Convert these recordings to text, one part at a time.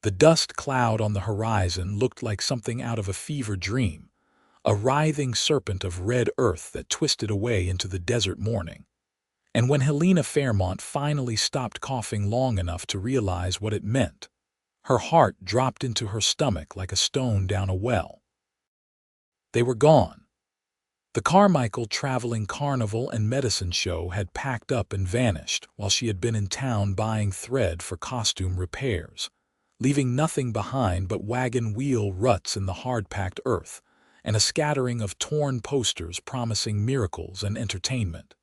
The dust cloud on the horizon looked like something out of a fever dream, a writhing serpent of red earth that twisted away into the desert morning. And when Helena Fairmont finally stopped coughing long enough to realize what it meant, her heart dropped into her stomach like a stone down a well. They were gone. The Carmichael traveling carnival and medicine show had packed up and vanished while she had been in town buying thread for costume repairs, leaving nothing behind but wagon wheel ruts in the hard-packed earth and a scattering of torn posters promising miracles and entertainment.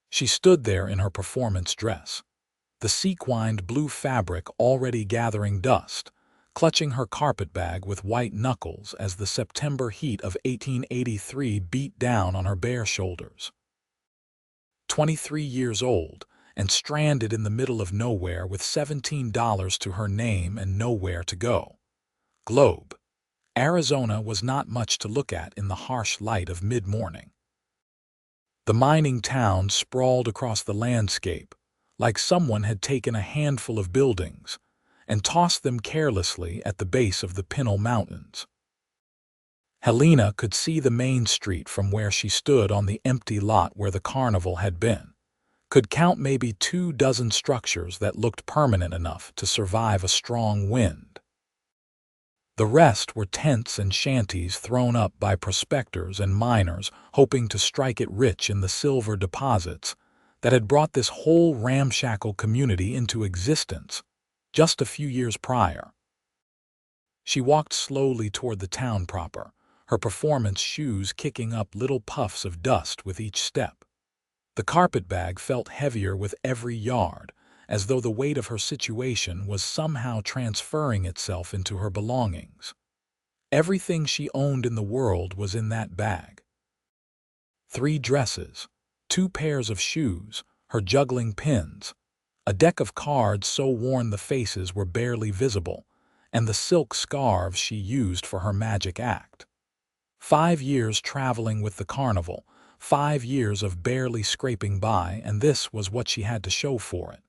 She stood there in her performance dress, the sequined blue fabric already gathering dust, clutching her carpetbag with white knuckles as the September heat of 1883 beat down on her bare shoulders. 23 years old and stranded in the middle of nowhere with $17 to her name and nowhere to go. Globe, Arizona was not much to look at in the harsh light of mid-morning. The mining town sprawled across the landscape, like someone had taken a handful of buildings and tossed them carelessly at the base of the Pinal Mountains. Helena could see the main street from where she stood on the empty lot where the carnival had been, could count maybe 24 structures that looked permanent enough to survive a strong wind. The rest were tents and shanties thrown up by prospectors and miners hoping to strike it rich in the silver deposits that had brought this whole ramshackle community into existence just a few years prior. She walked slowly toward the town proper, her performance shoes kicking up little puffs of dust with each step. The carpetbag felt heavier with every yard, as though the weight of her situation was somehow transferring itself into her belongings. Everything she owned in the world was in that bag. 3 dresses, 2 pairs of shoes, her juggling pins, a deck of cards so worn the faces were barely visible, and the silk scarves she used for her magic act. 5 years traveling with the carnival, 5 years of barely scraping by, and this was what she had to show for it.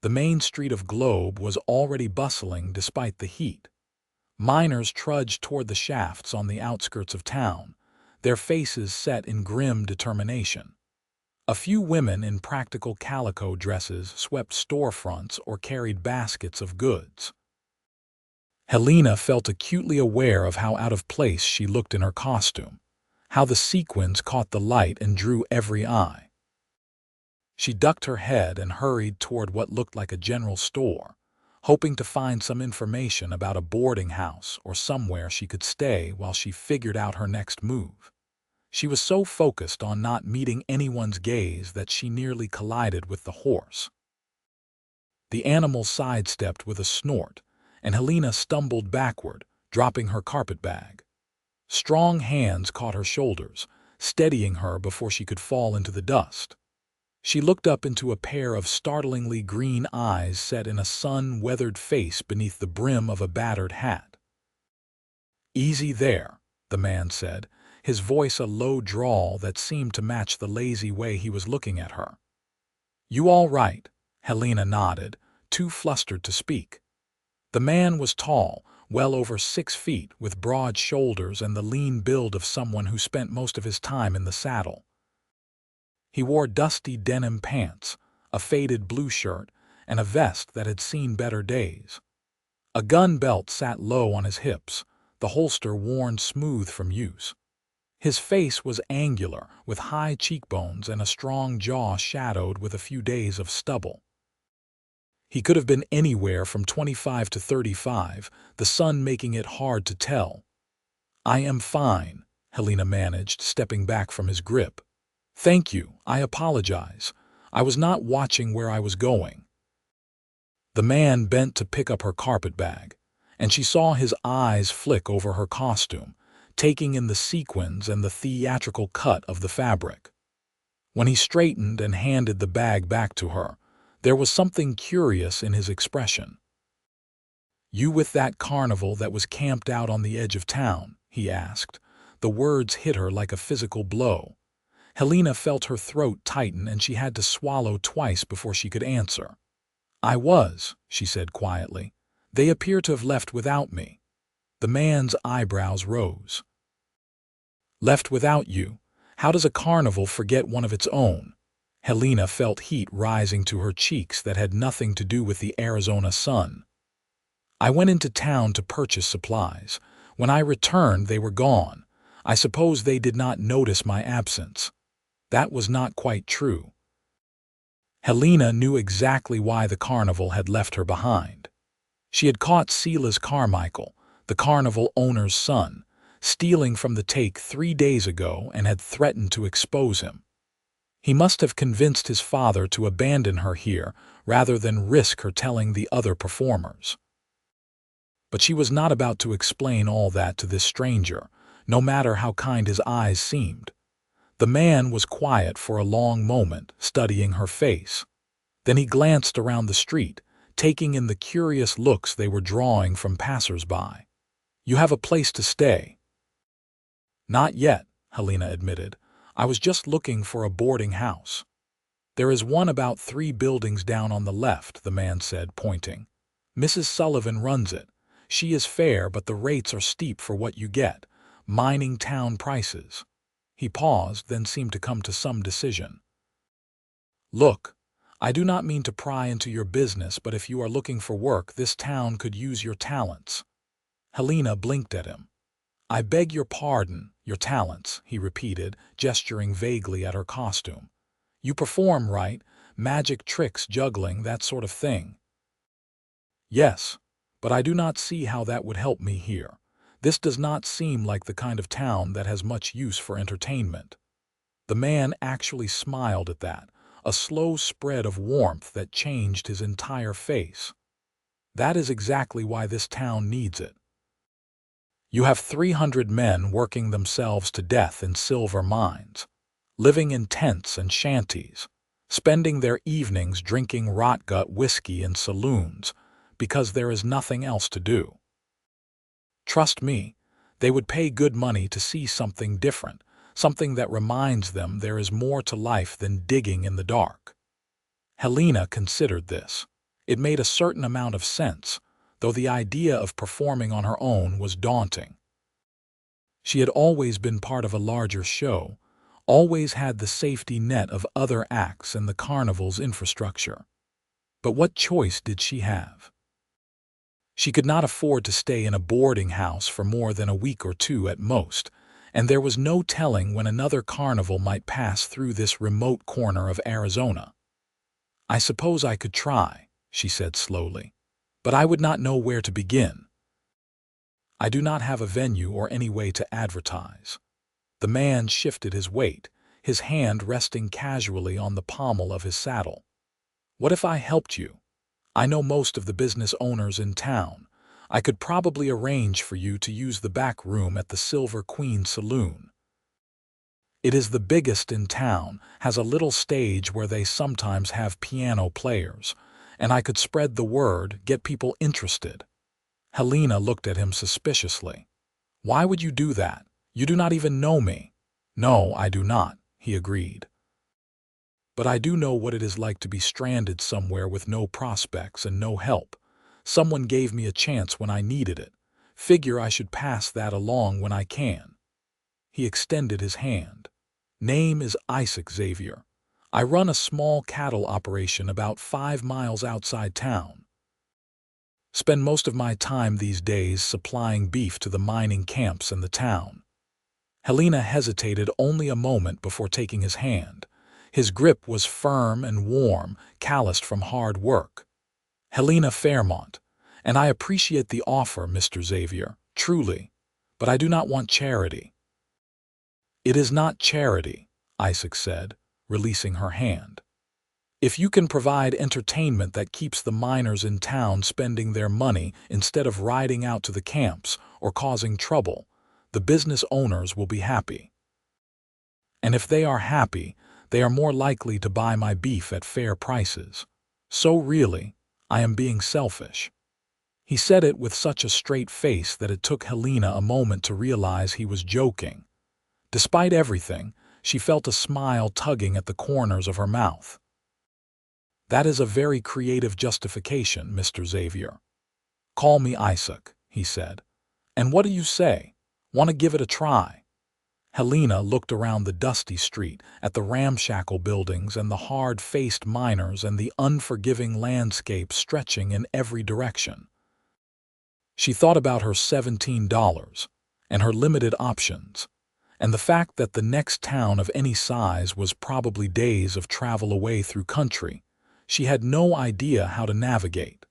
The main street of Globe was already bustling despite the heat. Miners trudged toward the shafts on the outskirts of town, their faces set in grim determination. A few women in practical calico dresses swept storefronts or carried baskets of goods. Helena felt acutely aware of how out of place she looked in her costume, how the sequins caught the light and drew every eye. She ducked her head and hurried toward what looked like a general store, hoping to find some information about a boarding house or somewhere she could stay while she figured out her next move. She was so focused on not meeting anyone's gaze that she nearly collided with the horse. The animal sidestepped with a snort, and Helena stumbled backward, dropping her carpetbag. Strong hands caught her shoulders, steadying her before she could fall into the dust. She looked up into a pair of startlingly green eyes set in a sun-weathered face beneath the brim of a battered hat. "Easy there," the man said, his voice a low drawl that seemed to match the lazy way he was looking at her. "You all right?" Helena nodded, too flustered to speak. The man was tall, well over 6 feet, with broad shoulders and the lean build of someone who spent most of his time in the saddle. He wore dusty denim pants, a faded blue shirt, and a vest that had seen better days. A gun belt sat low on his hips, the holster worn smooth from use. His face was angular, with high cheekbones and a strong jaw shadowed with a few days of stubble. He could have been anywhere from 25 to 35, the sun making it hard to tell. "I am fine," Helena managed, stepping back from his grip. "Thank you, I apologize. I was not watching where I was going." The man bent to pick up her carpetbag, and she saw his eyes flick over her costume, taking in the sequins and the theatrical cut of the fabric. When he straightened and handed the bag back to her, there was something curious in his expression. "You with that carnival that was camped out on the edge of town?" he asked. The words hit her like a physical blow. Helena felt her throat tighten and she had to swallow twice before she could answer. I was, she said quietly. They appear to have left without me. The man's eyebrows rose. Left without you? How does a carnival forget one of its own? Helena felt heat rising to her cheeks that had nothing to do with the Arizona sun. I went into town to purchase supplies. When I returned, they were gone. I suppose they did not notice my absence. That was not quite true. Helena knew exactly why the carnival had left her behind. She had caught Silas Carmichael, the carnival owner's son, stealing from the take 3 days ago and had threatened to expose him. He must have convinced his father to abandon her here rather than risk her telling the other performers. But she was not about to explain all that to this stranger, no matter how kind his eyes seemed. The man was quiet for a long moment, studying her face. Then he glanced around the street, taking in the curious looks they were drawing from passers-by. You have a place to stay? Not yet, Helena admitted. I was just looking for a boarding house. There is one about 3 buildings down on the left, the man said, pointing. Mrs. Sullivan runs it. She is fair, but the rates are steep for what you get, mining town prices. He paused, then seemed to come to some decision. Look, I do not mean to pry into your business, but if you are looking for work, this town could use your talents. Helena blinked at him. I beg your pardon, your talents, he repeated, gesturing vaguely at her costume. You perform, right? Magic tricks, juggling, that sort of thing. Yes, but I do not see how that would help me here. This does not seem like the kind of town that has much use for entertainment. The man actually smiled at that, a slow spread of warmth that changed his entire face. That is exactly why this town needs it. You have 300 men working themselves to death in silver mines, living in tents and shanties, spending their evenings drinking rot-gut whiskey in saloons because there is nothing else to do. Trust me, they would pay good money to see something different, something that reminds them there is more to life than digging in the dark. Helena considered this. It made a certain amount of sense, though the idea of performing on her own was daunting. She had always been part of a larger show, always had the safety net of other acts and the carnival's infrastructure. But what choice did she have? She could not afford to stay in a boarding house for more than a week or 2 at most, and there was no telling when another carnival might pass through this remote corner of Arizona. I suppose I could try, she said slowly, but I would not know where to begin. I do not have a venue or any way to advertise. The man shifted his weight, his hand resting casually on the pommel of his saddle. What if I helped you? I know most of the business owners in town. I could probably arrange for you to use the back room at the Silver Queen Saloon. It is the biggest in town, has a little stage where they sometimes have piano players, and I could spread the word, get people interested. Helena looked at him suspiciously. Why would you do that? You do not even know me. No, I do not, he agreed. But I do know what it is like to be stranded somewhere with no prospects and no help. Someone gave me a chance when I needed it. Figure I should pass that along when I can. He extended his hand. Name is Isaac Xavier. I run a small cattle operation about 5 miles outside town. Spend most of my time these days supplying beef to the mining camps in the town. Helena hesitated only a moment before taking his hand. His grip was firm and warm, calloused from hard work. Helena Fairmont, and I appreciate the offer, Mr. Xavier, truly, but I do not want charity. It is not charity, Isaac said, releasing her hand. If you can provide entertainment that keeps the miners in town spending their money instead of riding out to the camps or causing trouble, the business owners will be happy. And if they are happy, they are more likely to buy my beef at fair prices. So really, I am being selfish. He said it with such a straight face that it took Helena a moment to realize he was joking. Despite everything, she felt a smile tugging at the corners of her mouth. That is a very creative justification, Mr. Xavier. Call me Isaac, he said. And what do you say? Want to give it a try? Helena looked around the dusty street, at the ramshackle buildings and the hard-faced miners and the unforgiving landscape stretching in every direction. She thought about her $17 and her limited options, and the fact that the next town of any size was probably days of travel away through country. She had no idea how to navigate.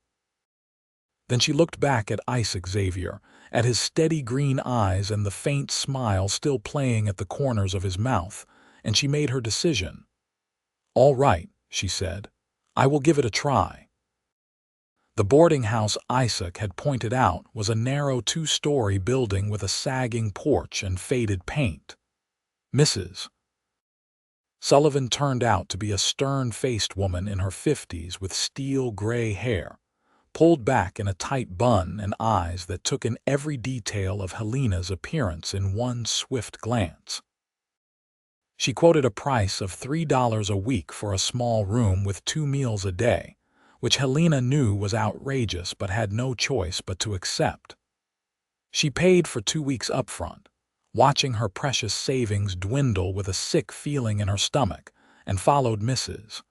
Then she looked back at Isaac Xavier, at his steady green eyes and the faint smile still playing at the corners of his mouth, and she made her decision. "All right," she said. "I will give it a try." The boarding house Isaac had pointed out was a narrow two-story building with a sagging porch and faded paint. Mrs. Sullivan turned out to be a stern-faced woman in her 50s with steel-gray hair, pulled back in a tight bun, and eyes that took in every detail of Helena's appearance in one swift glance. She quoted a price of $3 a week for a small room with 2 meals a day, which Helena knew was outrageous but had no choice but to accept. She paid for 2 weeks upfront, watching her precious savings dwindle with a sick feeling in her stomach, and followed Mrs.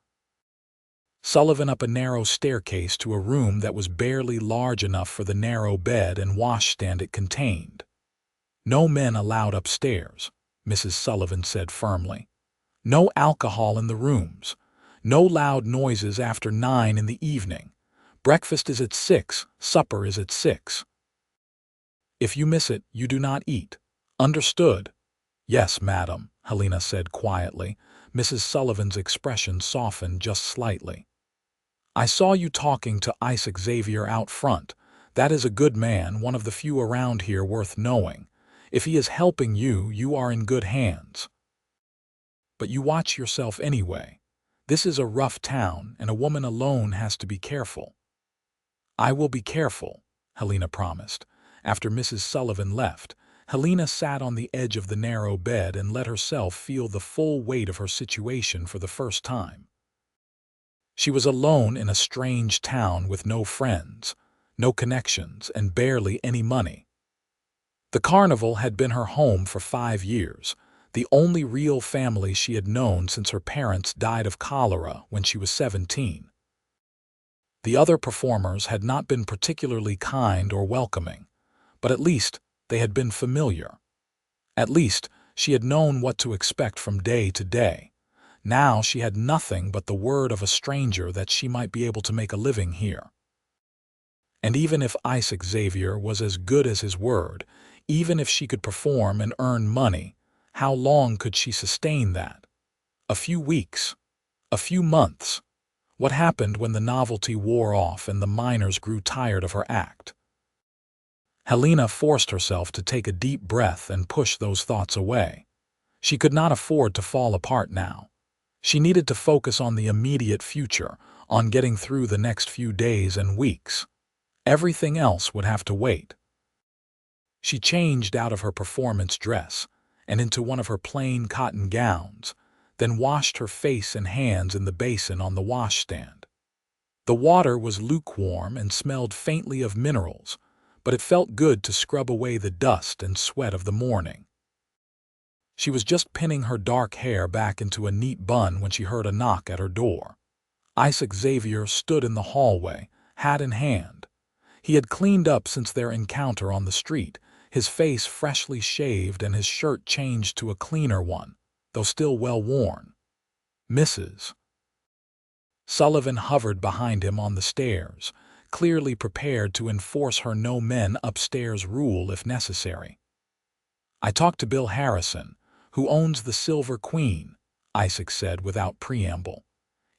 Sullivan up a narrow staircase to a room that was barely large enough for the narrow bed and washstand it contained. "No men allowed upstairs," Mrs. Sullivan said firmly. "No alcohol in the rooms. No loud noises after 9 in the evening. Breakfast is at 6, supper is at 6. If you miss it, you do not eat. Understood?" "Yes, madam," Helena said quietly. Mrs. Sullivan's expression softened just slightly. "I saw you talking to Isaac Xavier out front. That is a good man, one of the few around here worth knowing. If he is helping you, you are in good hands. But you watch yourself anyway. This is a rough town, and a woman alone has to be careful." "I will be careful," Helena promised. After Mrs. Sullivan left, Helena sat on the edge of the narrow bed and let herself feel the full weight of her situation for the first time. She was alone in a strange town with no friends, no connections, and barely any money. The Carnival had been her home for 5 years, the only real family she had known since her parents died of cholera when she was 17. The other performers had not been particularly kind or welcoming, but at least they had been familiar. At least she had known what to expect from day to day. Now she had nothing but the word of a stranger that she might be able to make a living here. And even if Isaac Xavier was as good as his word, even if she could perform and earn money, how long could she sustain that? A few weeks? A few months? What happened when the novelty wore off and the miners grew tired of her act? Helena forced herself to take a deep breath and push those thoughts away. She could not afford to fall apart now. She needed to focus on the immediate future, on getting through the next few days and weeks. Everything else would have to wait. She changed out of her performance dress and into one of her plain cotton gowns, then washed her face and hands in the basin on the washstand. The water was lukewarm and smelled faintly of minerals, but it felt good to scrub away the dust and sweat of the morning. She was just pinning her dark hair back into a neat bun when she heard a knock at her door. Isaac Xavier stood in the hallway, hat in hand. He had cleaned up since their encounter on the street, his face freshly shaved and his shirt changed to a cleaner one, though still well worn. Mrs. Sullivan hovered behind him on the stairs, clearly prepared to enforce her no men upstairs rule if necessary. "I talked to Bill Harrison, who owns the Silver Queen," Isaac said without preamble.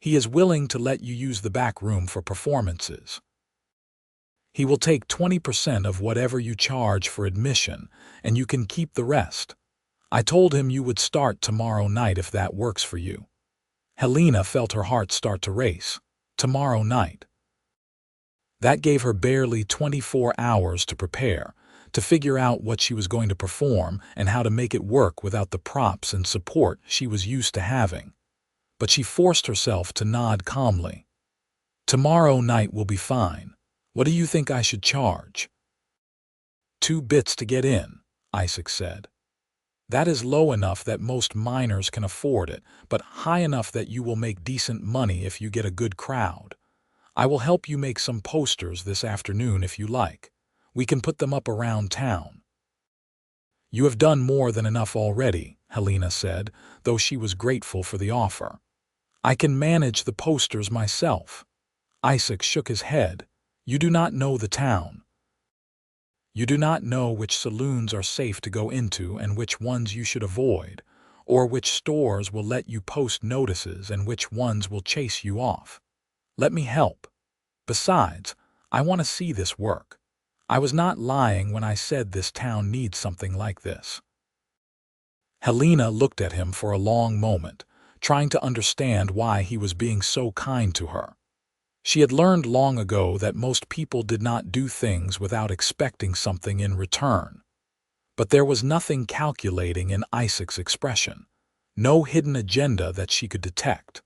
"He is willing to let you use the back room for performances. He will take 20% of whatever you charge for admission, and you can keep the rest. I told him you would start tomorrow night if that works for you." Helena felt her heart start to race. Tomorrow night. That gave her barely 24 hours to prepare, to figure out what she was going to perform and how to make it work without the props and support she was used to having. But she forced herself to nod calmly. Tomorrow night will be fine. What do you think I should charge? 2 bits to get in, Isaac said. That is low enough that most miners can afford it, but high enough that you will make decent money if you get a good crowd. I will help you make some posters this afternoon if you like. We can put them up around town. You have done more than enough already, Helena said, though she was grateful for the offer. I can manage the posters myself. Isaac shook his head. You do not know the town. You do not know which saloons are safe to go into and which ones you should avoid, or which stores will let you post notices and which ones will chase you off. Let me help. Besides, I want to see this work. I was not lying when I said this town needs something like this. Helena looked at him for a long moment, trying to understand why he was being so kind to her. She had learned long ago that most people did not do things without expecting something in return. But there was nothing calculating in Isaac's expression, no hidden agenda that she could detect.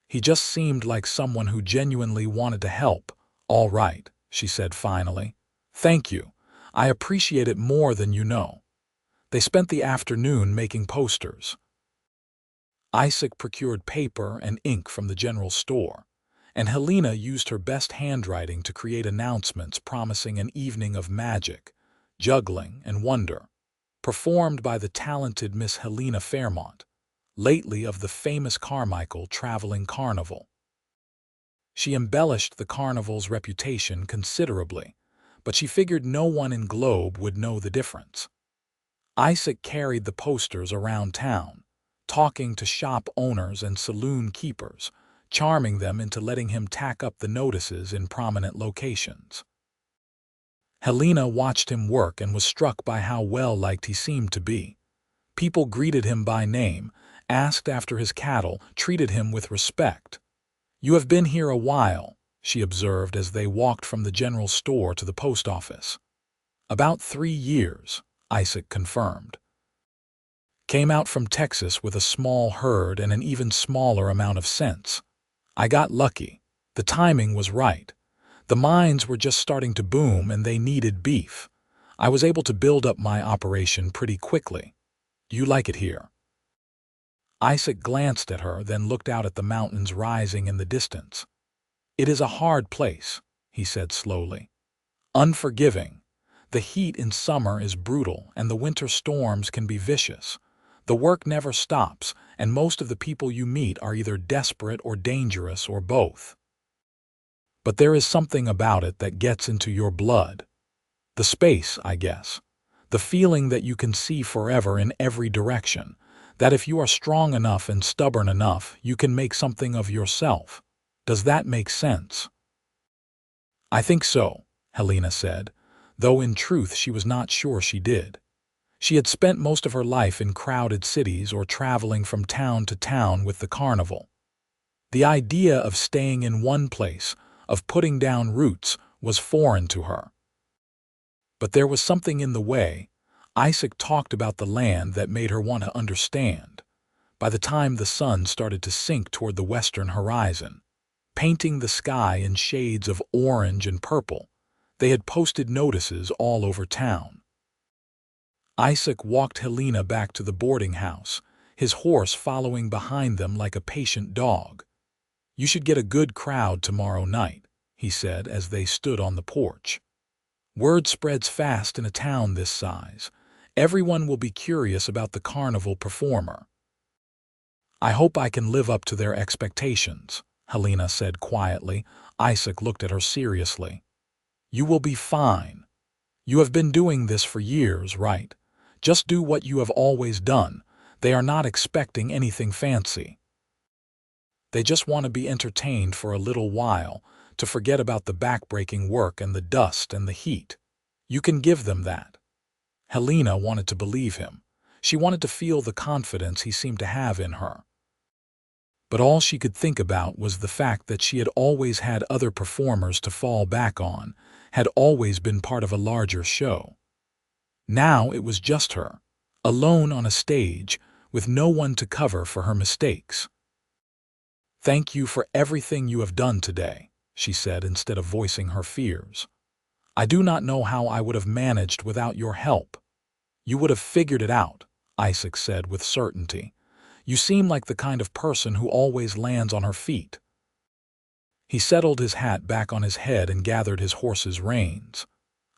He just seemed like someone who genuinely wanted to help. All right, she said finally. Thank you. I appreciate it more than you know. They spent the afternoon making posters. Isaac procured paper and ink from the general store, and Helena used her best handwriting to create announcements promising an evening of magic, juggling, and wonder, performed by the talented Miss Helena Fairmont, lately of the famous Carmichael traveling carnival. She embellished the carnival's reputation considerably, but she figured no one in Globe would know the difference. Isaac carried the posters around town, talking to shop owners and saloon keepers, charming them into letting him tack up the notices in prominent locations. Helena watched him work and was struck by how well-liked he seemed to be. People greeted him by name, asked after his cattle, treated him with respect. You have been here a while, she observed as they walked from the general store to the post office. About 3 years, Isaac confirmed. Came out from Texas with a small herd and an even smaller amount of sense. I got lucky. The timing was right. The mines were just starting to boom and they needed beef. I was able to build up my operation pretty quickly. Do you like it here? Isaac glanced at her, then looked out at the mountains rising in the distance. It is a hard place, he said slowly. Unforgiving. The heat in summer is brutal and the winter storms can be vicious. The work never stops, and most of the people you meet are either desperate or dangerous or both. But there is something about it that gets into your blood. The space, I guess. The feeling that you can see forever in every direction, that if you are strong enough and stubborn enough, you can make something of yourself. Does that make sense? I think so, Helena said, though in truth she was not sure she did. She had spent most of her life in crowded cities or traveling from town to town with the carnival. The idea of staying in one place, of putting down roots, was foreign to her. But there was something in the way Isaac talked about the land that made her want to understand. By the time the sun started to sink toward the western horizon, painting the sky in shades of orange and purple, they had posted notices all over town. Isaac walked Helena back to the boarding house, his horse following behind them like a patient dog. You should get a good crowd tomorrow night, he said as they stood on the porch. Word spreads fast in a town this size. Everyone will be curious about the carnival performer. I hope I can live up to their expectations, Helena said quietly. Isaac looked at her seriously. You will be fine. You have been doing this for years, right? Just do what you have always done. They are not expecting anything fancy. They just want to be entertained for a little while, to forget about the back-breaking work and the dust and the heat. You can give them that. Helena wanted to believe him. She wanted to feel the confidence he seemed to have in her. But all she could think about was the fact that she had always had other performers to fall back on, had always been part of a larger show. Now it was just her, alone on a stage, with no one to cover for her mistakes. "Thank you for everything you have done today," she said instead of voicing her fears. "I do not know how I would have managed without your help." "You would have figured it out," Isaac said with certainty. "You seem like the kind of person who always lands on her feet." He settled his hat back on his head and gathered his horse's reins.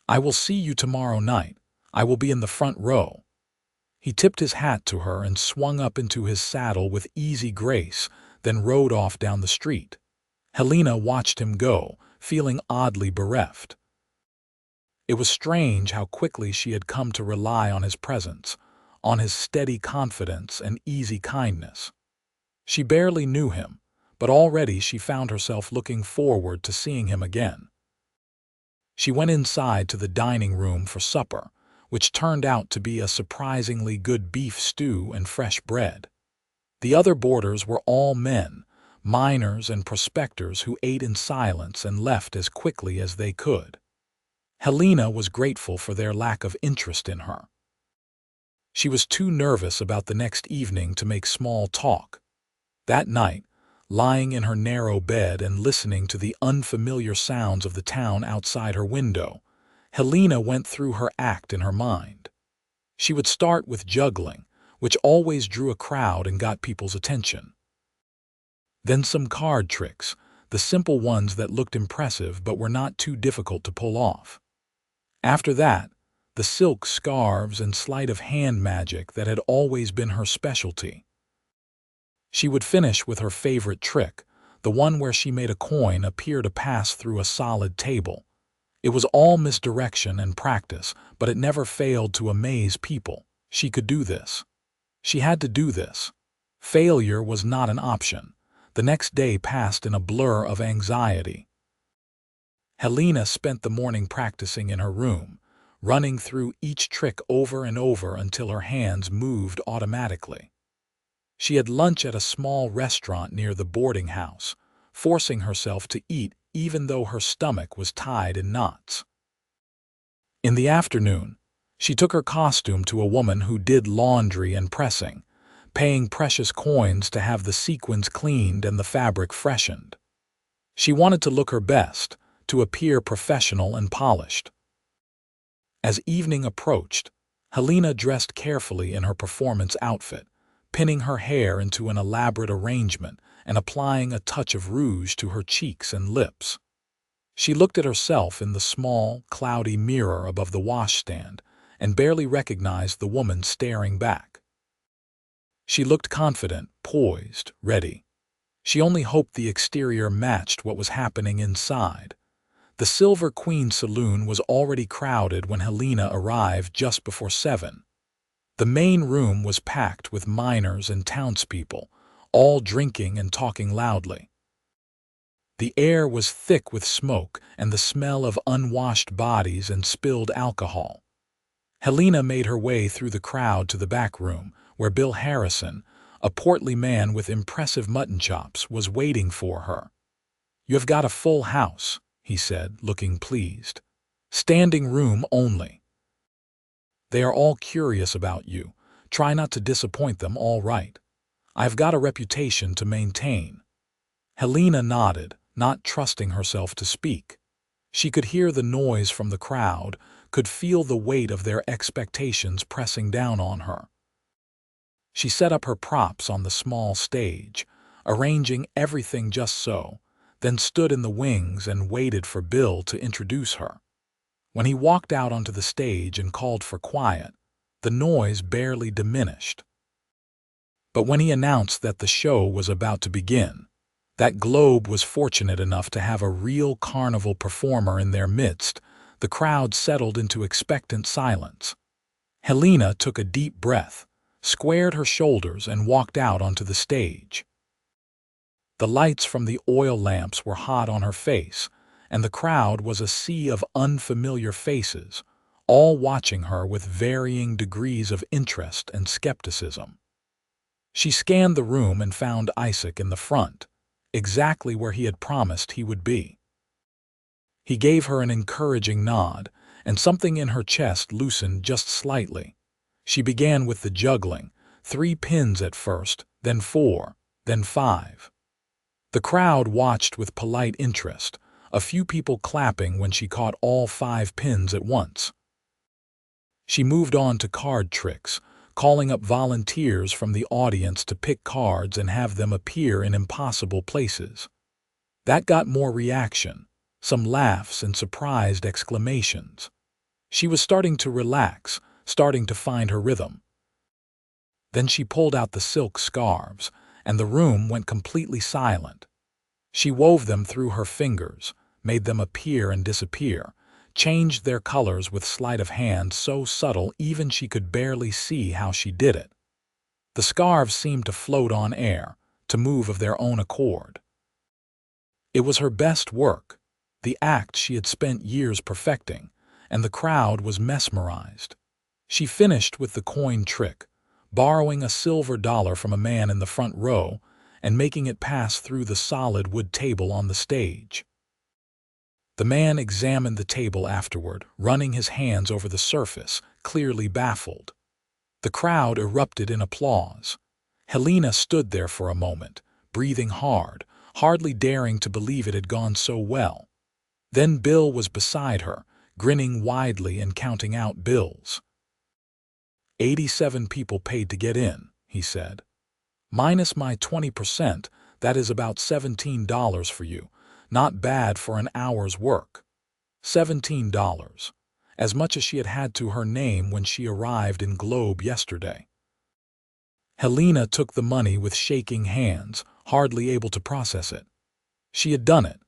"I will see you tomorrow night. I will be in the front row." He tipped his hat to her and swung up into his saddle with easy grace, then rode off down the street. Helena watched him go, feeling oddly bereft. It was strange how quickly she had come to rely on his presence, on his steady confidence and easy kindness. She barely knew him, but already she found herself looking forward to seeing him again. She went inside to the dining room for supper, which turned out to be a surprisingly good beef stew and fresh bread. The other boarders were all men, miners and prospectors who ate in silence and left as quickly as they could. Helena was grateful for their lack of interest in her. She was too nervous about the next evening to make small talk. That night, lying in her narrow bed and listening to the unfamiliar sounds of the town outside her window, Helena went through her act in her mind. She would start with juggling, which always drew a crowd and got people's attention. Then some card tricks, the simple ones that looked impressive but were not too difficult to pull off. After that, the silk scarves and sleight of hand magic that had always been her specialty. She would finish with her favorite trick, the one where she made a coin appear to pass through a solid table. It was all misdirection and practice, but it never failed to amaze people. She could do this. She had to do this. Failure was not an option. The next day passed in a blur of anxiety. Helena spent the morning practicing in her room, running through each trick over and over until her hands moved automatically. She had lunch at a small restaurant near the boarding house, forcing herself to eat even though her stomach was tied in knots. In the afternoon, she took her costume to a woman who did laundry and pressing, paying precious coins to have the sequins cleaned and the fabric freshened. She wanted to look her best, to appear professional and polished. As evening approached, Helena dressed carefully in her performance outfit, pinning her hair into an elaborate arrangement and applying a touch of rouge to her cheeks and lips. She looked at herself in the small, cloudy mirror above the washstand and barely recognized the woman staring back. She looked confident, poised, ready. She only hoped the exterior matched what was happening inside. The Silver Queen Saloon was already crowded when Helena arrived just before 7. The main room was packed with miners and townspeople, all drinking and talking loudly. The air was thick with smoke and the smell of unwashed bodies and spilled alcohol. Helena made her way through the crowd to the back room, where Bill Harrison, a portly man with impressive mutton chops, was waiting for her. "You have got a full house," he said, looking pleased. "Standing room only. They are all curious about you. Try not to disappoint them, all right. I've got a reputation to maintain." Helena nodded, not trusting herself to speak. She could hear the noise from the crowd, could feel the weight of their expectations pressing down on her. She set up her props on the small stage, arranging everything just so, then stood in the wings and waited for Bill to introduce her. When he walked out onto the stage and called for quiet, the noise barely diminished. But when he announced that the show was about to begin, that Globe was fortunate enough to have a real carnival performer in their midst, the crowd settled into expectant silence. Helena took a deep breath, squared her shoulders, and walked out onto the stage. The lights from the oil lamps were hot on her face, and the crowd was a sea of unfamiliar faces, all watching her with varying degrees of interest and skepticism. She scanned the room and found Isaac in the front, exactly where he had promised he would be. He gave her an encouraging nod, and something in her chest loosened just slightly. She began with the juggling, 3 pins at first, then 4, then 5. The crowd watched with polite interest, a few people clapping when she caught all 5 pins at once. She moved on to card tricks, calling up volunteers from the audience to pick cards and have them appear in impossible places. That got more reaction, some laughs and surprised exclamations. She was starting to relax, starting to find her rhythm. Then she pulled out the silk scarves, and the room went completely silent. She wove them through her fingers, made them appear and disappear, changed their colors with sleight of hand so subtle even she could barely see how she did it. The scarves seemed to float on air, to move of their own accord. It was her best work, the act she had spent years perfecting, and the crowd was mesmerized. She finished with the coin trick, borrowing a silver dollar from a man in the front row and making it pass through the solid wood table on the stage. The man examined the table afterward, running his hands over the surface, clearly baffled. The crowd erupted in applause. Helena stood there for a moment, breathing hard, hardly daring to believe it had gone so well. Then Bill was beside her, grinning widely and counting out bills. 87 people paid to get in, he said. Minus my 20%, that is about $17 for you. Not bad for an hour's work. $17. As much as she had had to her name when she arrived in Globe yesterday. Helena took the money with shaking hands, hardly able to process it. She had done it.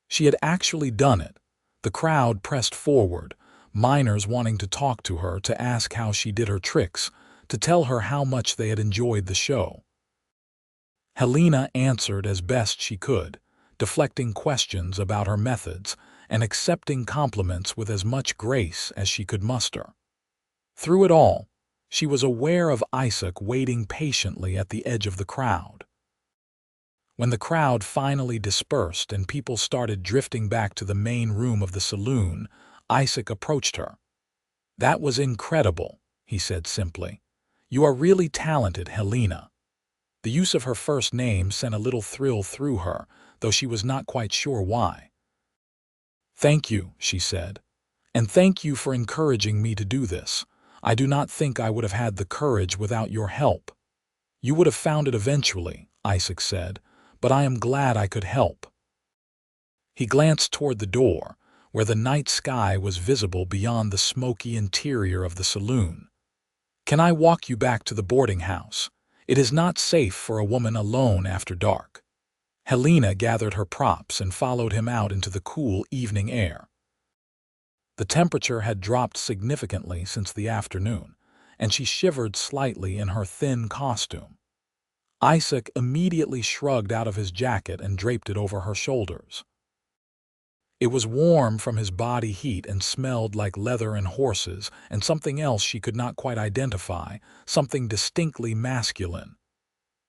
She had actually done it. The crowd pressed forward, minors wanting to talk to her, to ask how she did her tricks, to tell her how much they had enjoyed the show. Helena answered as best she could, deflecting questions about her methods and accepting compliments with as much grace as she could muster. Through it all, she was aware of Isaac waiting patiently at the edge of the crowd. When the crowd finally dispersed and people started drifting back to the main room of the saloon, Isaac approached her. "That was incredible," he said simply. "You are really talented, Helena." The use of her first name sent a little thrill through her, though she was not quite sure why. "Thank you," she said. "And thank you for encouraging me to do this. I do not think I would have had the courage without your help." "You would have found it eventually," Isaac said, "but I am glad I could help." He glanced toward the door, where the night sky was visible beyond the smoky interior of the saloon. "Can I walk you back to the boarding house? It is not safe for a woman alone after dark." Helena gathered her props and followed him out into the cool evening air. The temperature had dropped significantly since the afternoon, and she shivered slightly in her thin costume. Isaac immediately shrugged out of his jacket and draped it over her shoulders. It was warm from his body heat and smelled like leather and horses and something else she could not quite identify, something distinctly masculine.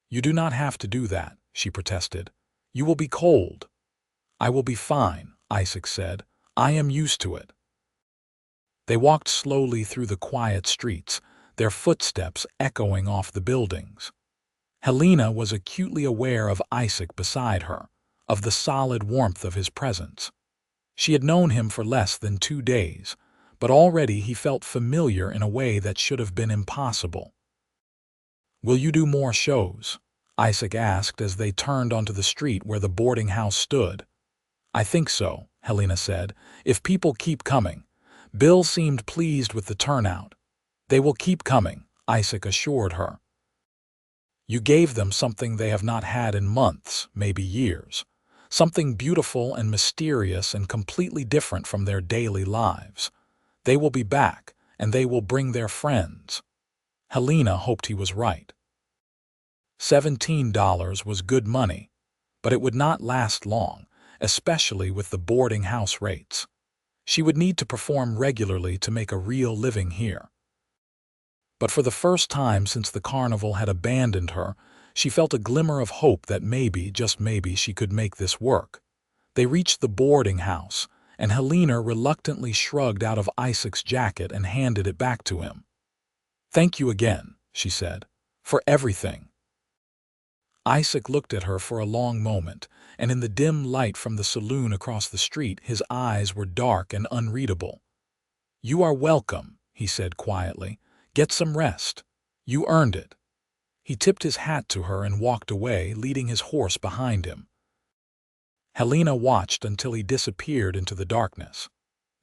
"You do not have to do that," she protested. "You will be cold." "I will be fine," Isaac said. "I am used to it." They walked slowly through the quiet streets, their footsteps echoing off the buildings. Helena was acutely aware of Isaac beside her, of the solid warmth of his presence. She had known him for less than 2 days, but already he felt familiar in a way that should have been impossible. "Will you do more shows?" Isaac asked as they turned onto the street where the boarding house stood. "I think so," Helena said, "if people keep coming." Bill seemed pleased with the turnout. "They will keep coming," Isaac assured her. "You gave them something they have not had in months, maybe years. Something beautiful and mysterious and completely different from their daily lives. They will be back, and they will bring their friends." Helena hoped he was right. $17 was good money, but it would not last long, especially with the boarding house rates. She would need to perform regularly to make a real living here. But for the first time since the carnival had abandoned her, she felt a glimmer of hope that maybe, just maybe, she could make this work. They reached the boarding house, and Helena reluctantly shrugged out of Isaac's jacket and handed it back to him. "Thank you again," she said, "for everything." Isaac looked at her for a long moment, and in the dim light from the saloon across the street, his eyes were dark and unreadable. "You are welcome," he said quietly. "Get some rest. You earned it." He tipped his hat to her and walked away, leading his horse behind him. Helena watched until he disappeared into the darkness,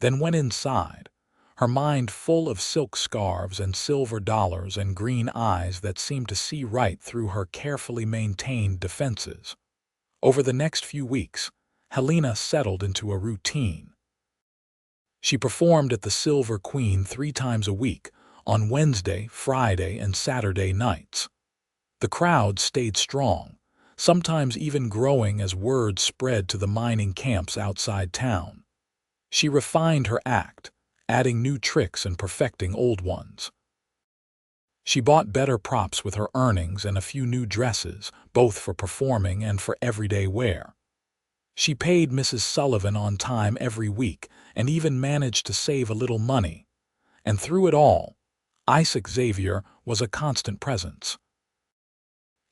then went inside, her mind full of silk scarves and silver dollars and green eyes that seemed to see right through her carefully maintained defenses. Over the next few weeks, Helena settled into a routine. She performed at the Silver Queen 3 times a week, on Wednesday, Friday, and Saturday nights. The crowd stayed strong, sometimes even growing as word spread to the mining camps outside town. She refined her act, adding new tricks and perfecting old ones. She bought better props with her earnings and a few new dresses, both for performing and for everyday wear. She paid Mrs. Sullivan on time every week and even managed to save a little money. And through it all, Isaac Xavier was a constant presence.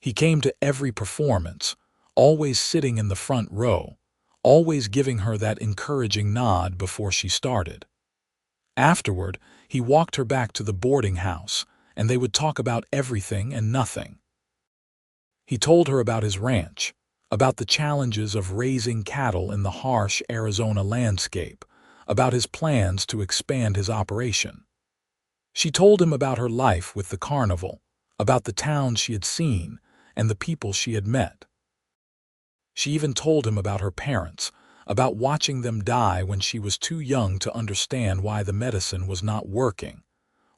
He came to every performance, always sitting in the front row, always giving her that encouraging nod before she started. Afterward, he walked her back to the boarding house, and they would talk about everything and nothing. He told her about his ranch, about the challenges of raising cattle in the harsh Arizona landscape, about his plans to expand his operation. She told him about her life with the Carnival, about the towns she had seen and the people she had met. She even told him about her parents, about watching them die when she was too young to understand why the medicine was not working,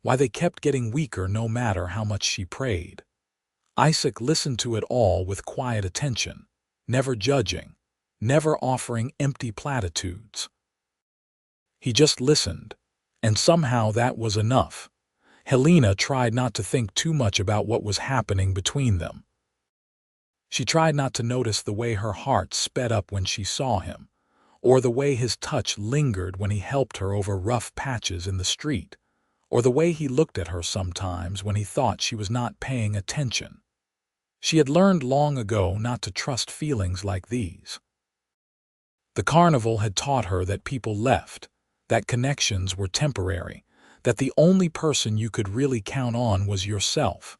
why they kept getting weaker no matter how much she prayed. Isaac listened to it all with quiet attention, never judging, never offering empty platitudes. He just listened, and somehow that was enough. Helena tried not to think too much about what was happening between them. She tried not to notice the way her heart sped up when she saw him, or the way his touch lingered when he helped her over rough patches in the street, or the way he looked at her sometimes when he thought she was not paying attention. She had learned long ago not to trust feelings like these. The Carnival had taught her that people left, that connections were temporary, that the only person you could really count on was yourself.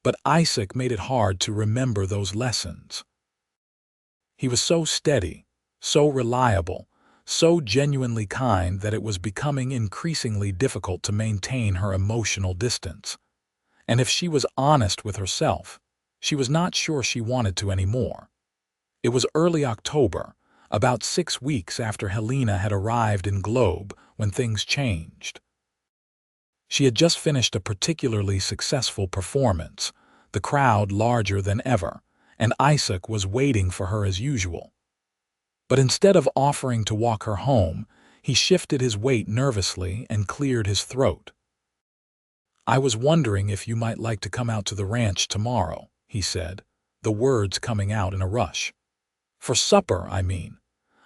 But Isaac made it hard to remember those lessons. He was so steady, so reliable, so genuinely kind that it was becoming increasingly difficult to maintain her emotional distance. And if she was honest with herself, she was not sure she wanted to anymore. It was early October, about 6 weeks after Helena had arrived in Globe, when things changed. She had just finished a particularly successful performance, the crowd larger than ever, and Isaac was waiting for her as usual. But instead of offering to walk her home, he shifted his weight nervously and cleared his throat. "I was wondering if you might like to come out to the ranch tomorrow," he said, the words coming out in a rush. "For supper, I mean.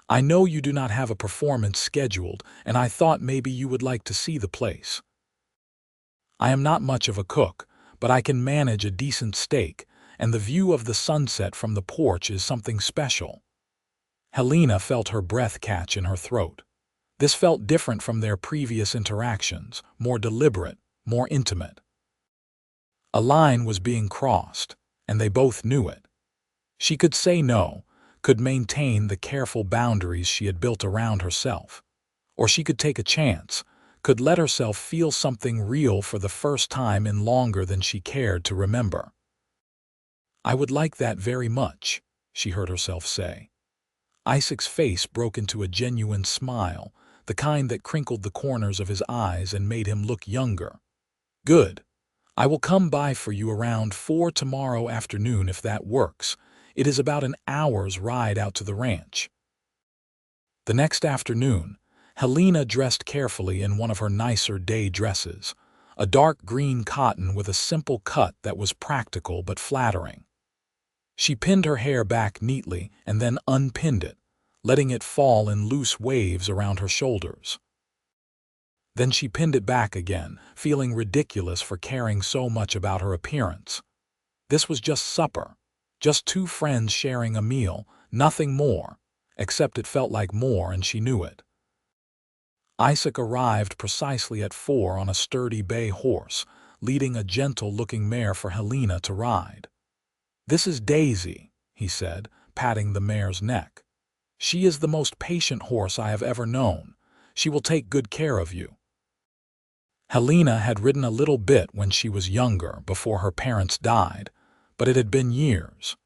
I know you do not have a performance scheduled, and I thought maybe you would like to see the place. I am not much of a cook, but I can manage a decent steak, and the view of the sunset from the porch is something special." Helena felt her breath catch in her throat. This felt different from their previous interactions, more deliberate, more intimate. A line was being crossed, and they both knew it. She could say no, could maintain the careful boundaries she had built around herself. Or she could take a chance, could let herself feel something real for the first time in longer than she cared to remember. "I would like that very much," she heard herself say. Isaac's face broke into a genuine smile, the kind that crinkled the corners of his eyes and made him look younger. "Good. I will come by for you around 4 tomorrow afternoon if that works. It is about an hour's ride out to the ranch." The next afternoon, Helena dressed carefully in one of her nicer day dresses, a dark green cotton with a simple cut that was practical but flattering. She pinned her hair back neatly and then unpinned it, letting it fall in loose waves around her shoulders. Then she pinned it back again, feeling ridiculous for caring so much about her appearance. This was just supper, just 2 friends sharing a meal, Nothing more, except it felt like more and she knew it. Isaac arrived precisely at 4 on a sturdy bay horse, leading a gentle-looking mare for Helena to ride. "This is Daisy," he said, patting the mare's neck. "She is the most patient horse I have ever known. She will take good care of you." Helena had ridden a little bit when she was younger, before her parents died, but it had been years.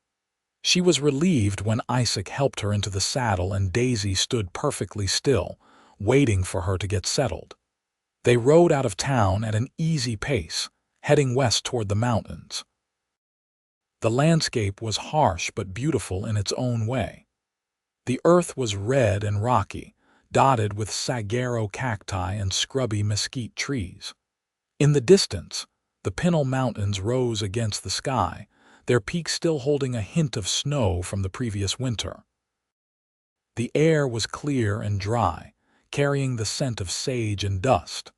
She was relieved when Isaac helped her into the saddle and Daisy stood perfectly still, waiting for her to get settled. They rode out of town at an easy pace, heading west toward the mountains. The landscape was harsh but beautiful in its own way. The earth was red and rocky, dotted with saguaro cacti and scrubby mesquite trees. In the distance, the Pinal Mountains rose against the sky, their peaks still holding a hint of snow from the previous winter. The air was clear and dry, carrying the scent of sage and dust.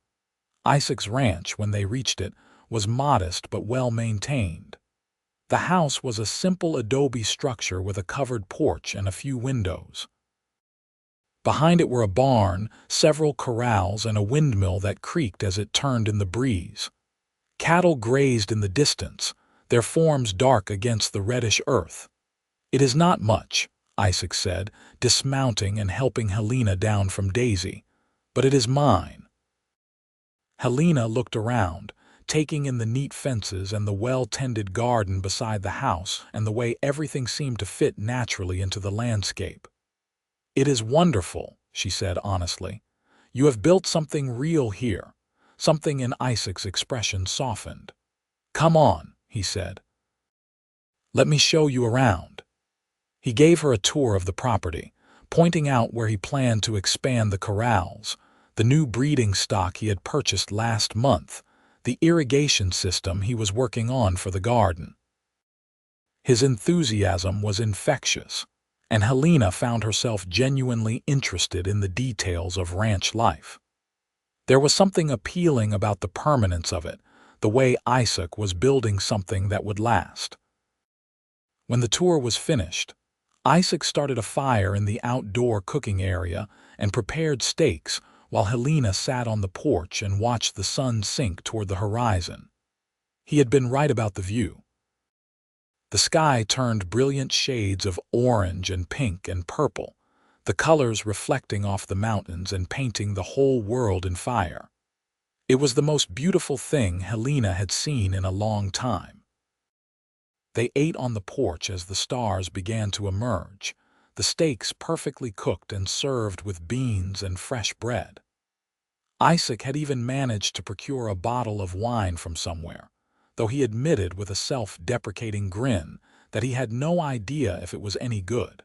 Isaac's ranch, when they reached it, was modest but well-maintained. The house was a simple adobe structure with a covered porch and a few windows. Behind it were a barn, several corrals, and a windmill that creaked as it turned in the breeze. Cattle grazed in the distance, their forms dark against the reddish earth. "It is not much," Isaac said, dismounting and helping Helena down from Daisy, "but it is mine." Helena looked around, taking in the neat fences and the well-tended garden beside the house and the way everything seemed to fit naturally into the landscape. "It is wonderful," she said honestly. "You have built something real here." Something in Isaac's expression softened. "Come on," he said. "Let me show you around." He gave her a tour of the property, pointing out where he planned to expand the corrals, the new breeding stock he had purchased last month, the irrigation system he was working on for the garden. His enthusiasm was infectious, and Helena found herself genuinely interested in the details of ranch life. There was something appealing about the permanence of it, the way Isaac was building something that would last. When the tour was finished, Isaac started a fire in the outdoor cooking area and prepared steaks while Helena sat on the porch and watched the sun sink toward the horizon. He had been right about the view. The sky turned brilliant shades of orange and pink and purple, the colors reflecting off the mountains and painting the whole world in fire. It was the most beautiful thing Helena had seen in a long time. They ate on the porch as the stars began to emerge, the steaks perfectly cooked and served with beans and fresh bread. Isaac had even managed to procure a bottle of wine from somewhere, though he admitted with a self-deprecating grin that he had no idea if it was any good.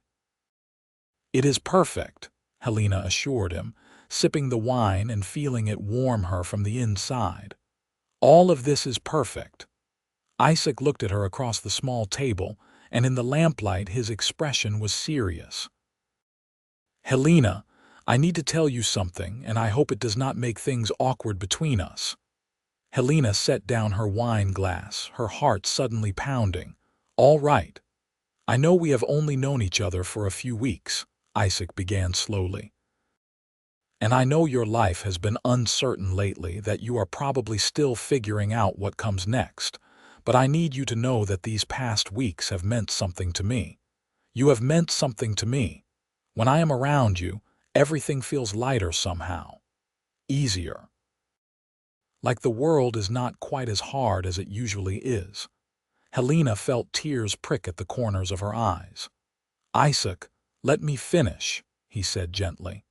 "It is perfect," Helena assured him, sipping the wine and feeling it warm her from the inside. "All of this is perfect." Isaac looked at her across the small table, and in the lamplight his expression was serious. "Helena, I need to tell you something, and I hope it does not make things awkward between us." Helena set down her wine glass, her heart suddenly pounding. "All right. I know we have only known each other for a few weeks," Isaac began slowly. "And I know your life has been uncertain lately, that you are probably still figuring out what comes next. But I need you to know that these past weeks have meant something to me. You have meant something to me. When I am around you, everything feels lighter somehow. Easier. Like the world is not quite as hard as it usually is." Helena felt tears prick at the corners of her eyes. "Isaac, let me finish," he said gently.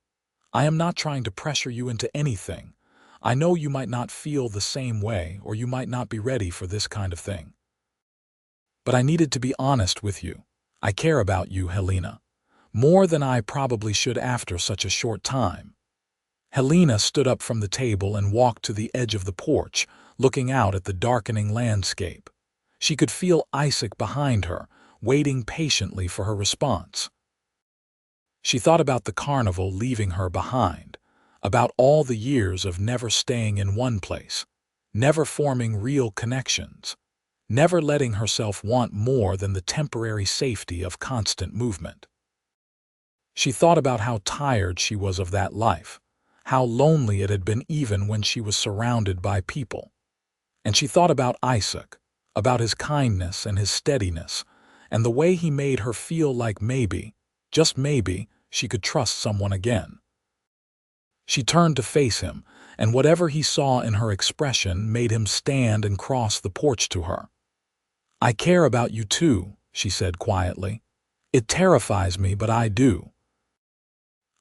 "I am not trying to pressure you into anything. I know you might not feel the same way, or you might not be ready for this kind of thing. But I needed to be honest with you. I care about you, Helena. More than I probably should after such a short time." Helena stood up from the table and walked to the edge of the porch, looking out at the darkening landscape. She could feel Isaac behind her, waiting patiently for her response. She thought about the carnival leaving her behind, about all the years of never staying in one place, never forming real connections, never letting herself want more than the temporary safety of constant movement. She thought about how tired she was of that life, how lonely it had been even when she was surrounded by people. And she thought about Isaac, about his kindness and his steadiness, and the way he made her feel like maybe, just maybe, she could trust someone again. She turned to face him, and whatever he saw in her expression made him stand and cross the porch to her. "I care about you too," she said quietly. "It terrifies me, but I do.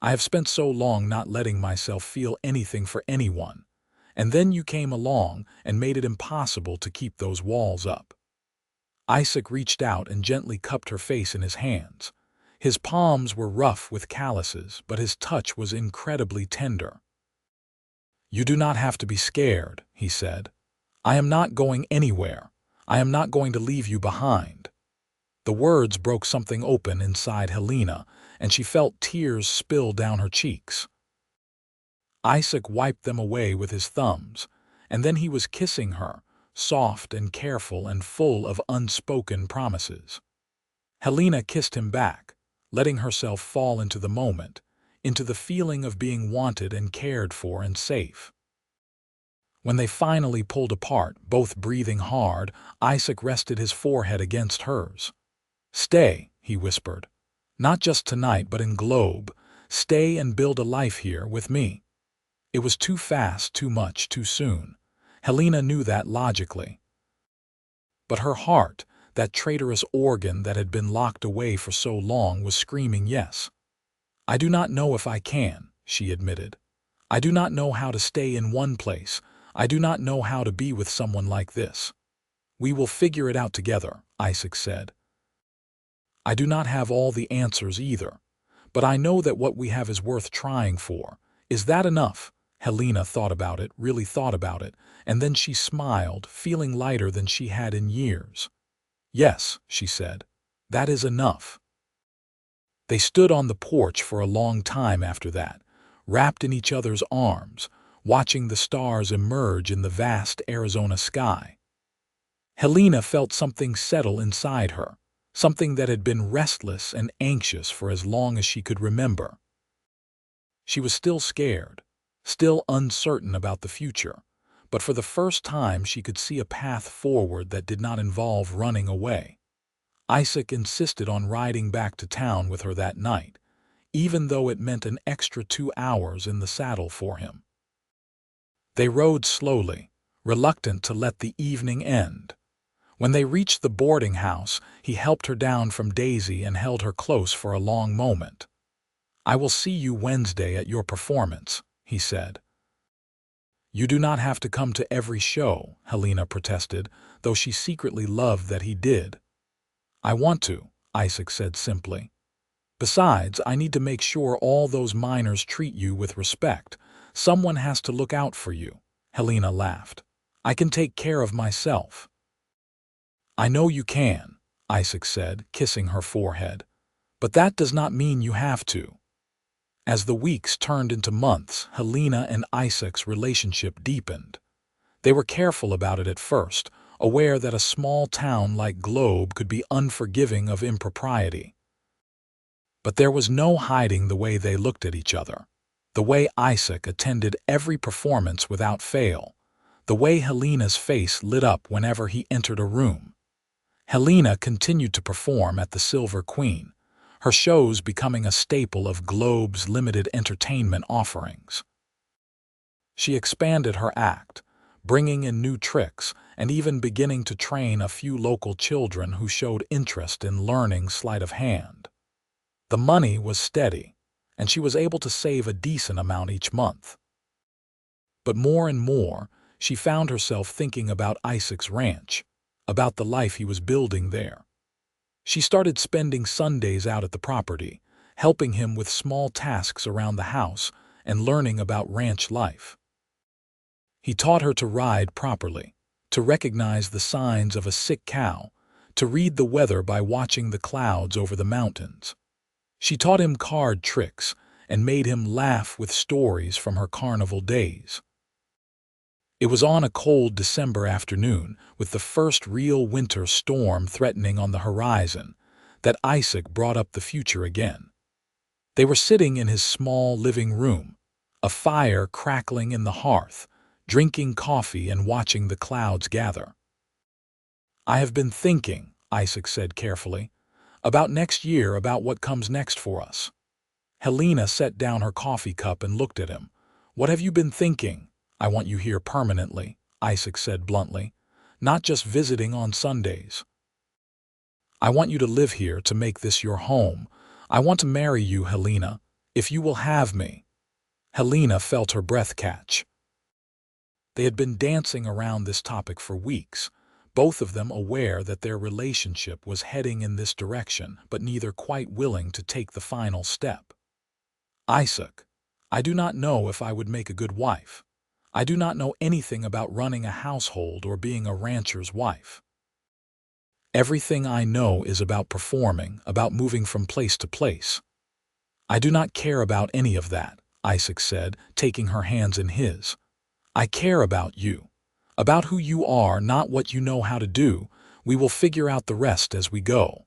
I have spent so long not letting myself feel anything for anyone, and then you came along and made it impossible to keep those walls up." Isaac reached out and gently cupped her face in his hands. His palms were rough with calluses, but his touch was incredibly tender. "You do not have to be scared," he said. "I am not going anywhere. I am not going to leave you behind." The words broke something open inside Helena, and she felt tears spill down her cheeks. Isaac wiped them away with his thumbs, and then he was kissing her, soft and careful and full of unspoken promises. Helena kissed him back, letting herself fall into the moment, into the feeling of being wanted and cared for and safe. When they finally pulled apart, both breathing hard, Isaac rested his forehead against hers. "Stay," he whispered. "Not just tonight, but in Globe. Stay and build a life here with me." It was too fast, too much, too soon. Helena knew that logically. But her heart, that traitorous organ that had been locked away for so long, was screaming yes. "I do not know if I can," she admitted. "I do not know how to stay in one place. I do not know how to be with someone like this." "We will figure it out together," Isaac said. "I do not have all the answers either, but I know that what we have is worth trying for. Is that enough?" Helena thought about it, really thought about it, and then she smiled, feeling lighter than she had in years. "Yes," she said, "that is enough." They stood on the porch for a long time after that, wrapped in each other's arms, watching the stars emerge in the vast Arizona sky. Helena felt something settle inside her, something that had been restless and anxious for as long as she could remember. She was still scared, still uncertain about the future, but for the first time she could see a path forward that did not involve running away. Isaac insisted on riding back to town with her that night, even though it meant an extra 2 hours in the saddle for him. They rode slowly, reluctant to let the evening end. When they reached the boarding house, he helped her down from Daisy and held her close for a long moment. "I will see you Wednesday at your performance," he said. "You do not have to come to every show," Helena protested, though she secretly loved that he did. "I want to," Isaac said simply. "Besides, I need to make sure all those miners treat you with respect. Someone has to look out for you." Helena laughed. "I can take care of myself." "I know you can," Isaac said, kissing her forehead. "But that does not mean you have to." As the weeks turned into months, Helena and Isaac's relationship deepened. They were careful about it at first, aware that a small town like Globe could be unforgiving of impropriety. But there was no hiding the way they looked at each other, the way Isaac attended every performance without fail, the way Helena's face lit up whenever he entered a room. Helena continued to perform at the Silver Queen, her shows becoming a staple of Globe's limited entertainment offerings. She expanded her act, bringing in new tricks and even beginning to train a few local children who showed interest in learning sleight of hand. The money was steady, and she was able to save a decent amount each month. But more and more, she found herself thinking about Isaac's ranch, about the life he was building there. She started spending Sundays out at the property, helping him with small tasks around the house and learning about ranch life. He taught her to ride properly, to recognize the signs of a sick cow, to read the weather by watching the clouds over the mountains. She taught him card tricks and made him laugh with stories from her carnival days. It was on a cold December afternoon, with the first real winter storm threatening on the horizon, that Isaac brought up the future again. They were sitting in his small living room, a fire crackling in the hearth, drinking coffee and watching the clouds gather. "I have been thinking," Isaac said carefully, "about next year, about what comes next for us." Helena set down her coffee cup and looked at him. "What have you been thinking?" "I want you here permanently," Isaac said bluntly, "not just visiting on Sundays. I want you to live here, to make this your home. I want to marry you, Helena, if you will have me." Helena felt her breath catch. They had been dancing around this topic for weeks, both of them aware that their relationship was heading in this direction, but neither quite willing to take the final step. "Isaac, I do not know if I would make a good wife. I do not know anything about running a household or being a rancher's wife. Everything I know is about performing, about moving from place to place. I do not care about any of that," Isaac said, taking her hands in his. "I care about you, about who you are, not what you know how to do. We will figure out the rest as we go.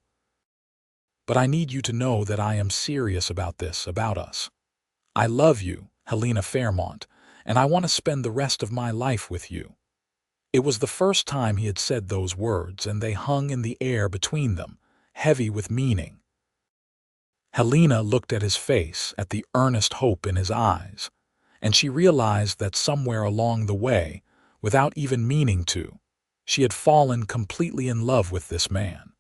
But I need you to know that I am serious about this, about us. I love you, Helena Fairmont, and I want to spend the rest of my life with you." It was the first time he had said those words, and they hung in the air between them, heavy with meaning. Helena looked at his face, at the earnest hope in his eyes, and she realized that somewhere along the way, without even meaning to, she had fallen completely in love with this man.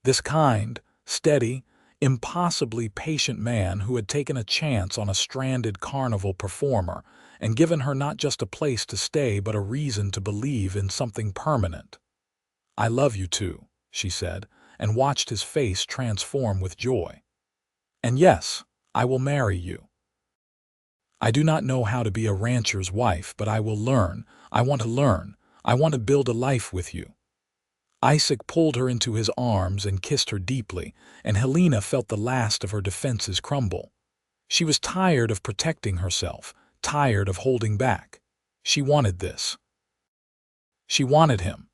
This kind, steady, impossibly patient man who had taken a chance on a stranded carnival performer and given her not just a place to stay but a reason to believe in something permanent. "I love you too," she said, and watched his face transform with joy. "And yes, I will marry you. I do not know how to be a rancher's wife, but I will learn. I want to learn. I want to build a life with you." Isaac pulled her into his arms and kissed her deeply, and Helena felt the last of her defenses crumble. She was tired of protecting herself, tired of holding back. She wanted this. She wanted him.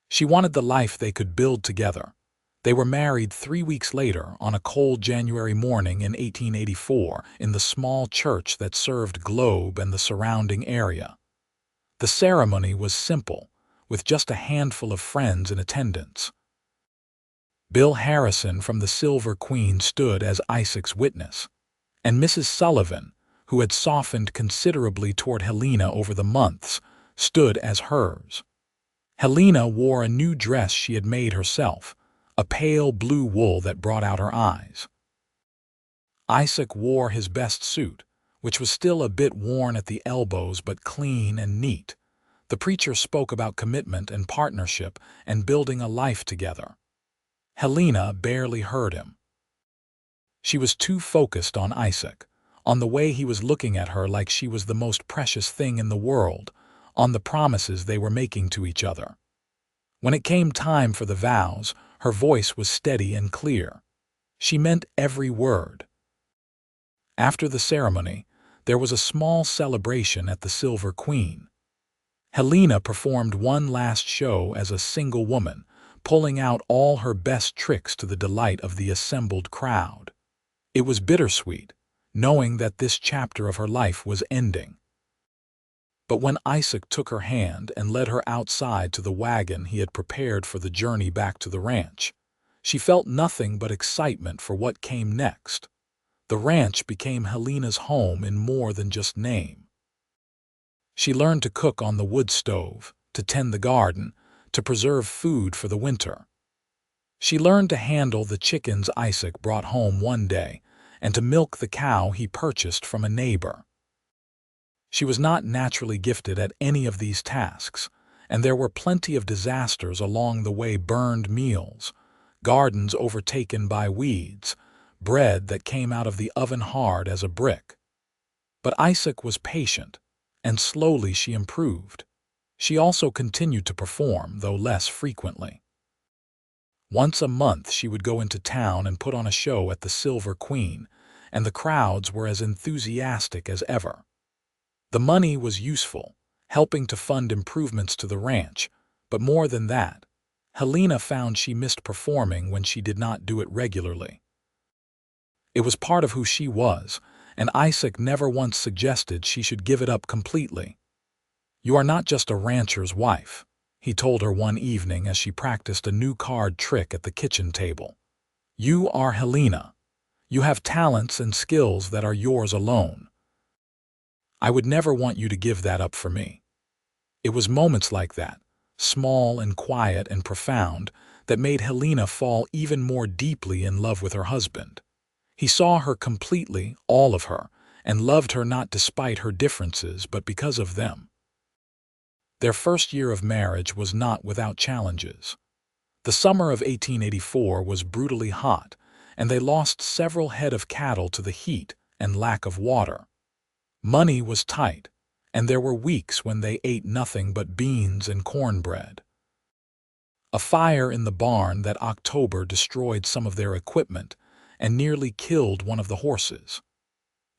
She wanted the life they could build together. They were married 3 weeks later on a cold January morning in 1884 in the small church that served Globe and the surrounding area. The ceremony was simple, with just a handful of friends in attendance. Bill Harrison from the Silver Queen stood as Isaac's witness, and Mrs. Sullivan, who had softened considerably toward Helena over the months, stood as hers. Helena wore a new dress she had made herself, a pale blue wool that brought out her eyes. Isaac wore his best suit, which was still a bit worn at the elbows but clean and neat. The preacher spoke about commitment and partnership and building a life together. Helena barely heard him. She was too focused on Isaac, on the way he was looking at her like she was the most precious thing in the world, on the promises they were making to each other. When it came time for the vows, her voice was steady and clear. She meant every word. After the ceremony, there was a small celebration at the Silver Queen. Helena performed one last show as a single woman, pulling out all her best tricks to the delight of the assembled crowd. It was bittersweet, knowing that this chapter of her life was ending. But when Isaac took her hand and led her outside to the wagon he had prepared for the journey back to the ranch, she felt nothing but excitement for what came next. The ranch became Helena's home in more than just name. She learned to cook on the wood stove, to tend the garden, to preserve food for the winter. She learned to handle the chickens Isaac brought home one day and to milk the cow he purchased from a neighbor. She was not naturally gifted at any of these tasks, and there were plenty of disasters along the way: burned meals, gardens overtaken by weeds, bread that came out of the oven hard as a brick. But Isaac was patient, and slowly she improved. She also continued to perform, though less frequently. Once a month she would go into town and put on a show at the Silver Queen, and the crowds were as enthusiastic as ever. The money was useful, helping to fund improvements to the ranch, but more than that, Helena found she missed performing when she did not do it regularly. It was part of who she was, and Isaac never once suggested she should give it up completely. "You are not just a rancher's wife," he told her one evening as she practiced a new card trick at the kitchen table. "You are Helena. You have talents and skills that are yours alone. I would never want you to give that up for me." It was moments like that, small and quiet and profound, that made Helena fall even more deeply in love with her husband. He saw her completely, all of her, and loved her not despite her differences but because of them. Their first year of marriage was not without challenges. The summer of 1884 was brutally hot, and they lost several head of cattle to the heat and lack of water. Money was tight, and there were weeks when they ate nothing but beans and cornbread. A fire in the barn that October destroyed some of their equipment and nearly killed one of the horses.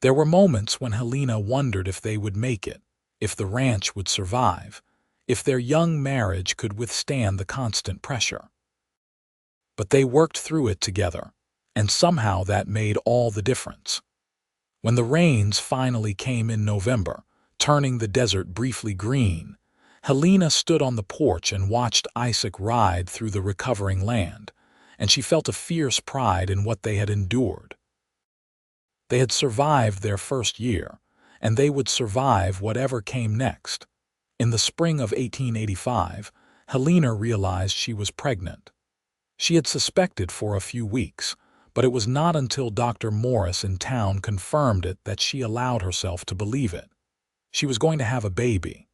There were moments when Helena wondered if they would make it, if the ranch would survive, if their young marriage could withstand the constant pressure. But they worked through it together, and somehow that made all the difference. When the rains finally came in November, turning the desert briefly green, Helena stood on the porch and watched Isaac ride through the recovering land, and she felt a fierce pride in what they had endured. They had survived their first year, and they would survive whatever came next. In the spring of 1885, Helena realized she was pregnant. She had suspected for a few weeks, but it was not until Dr. Morris in town confirmed it that she allowed herself to believe it. She was going to have a baby.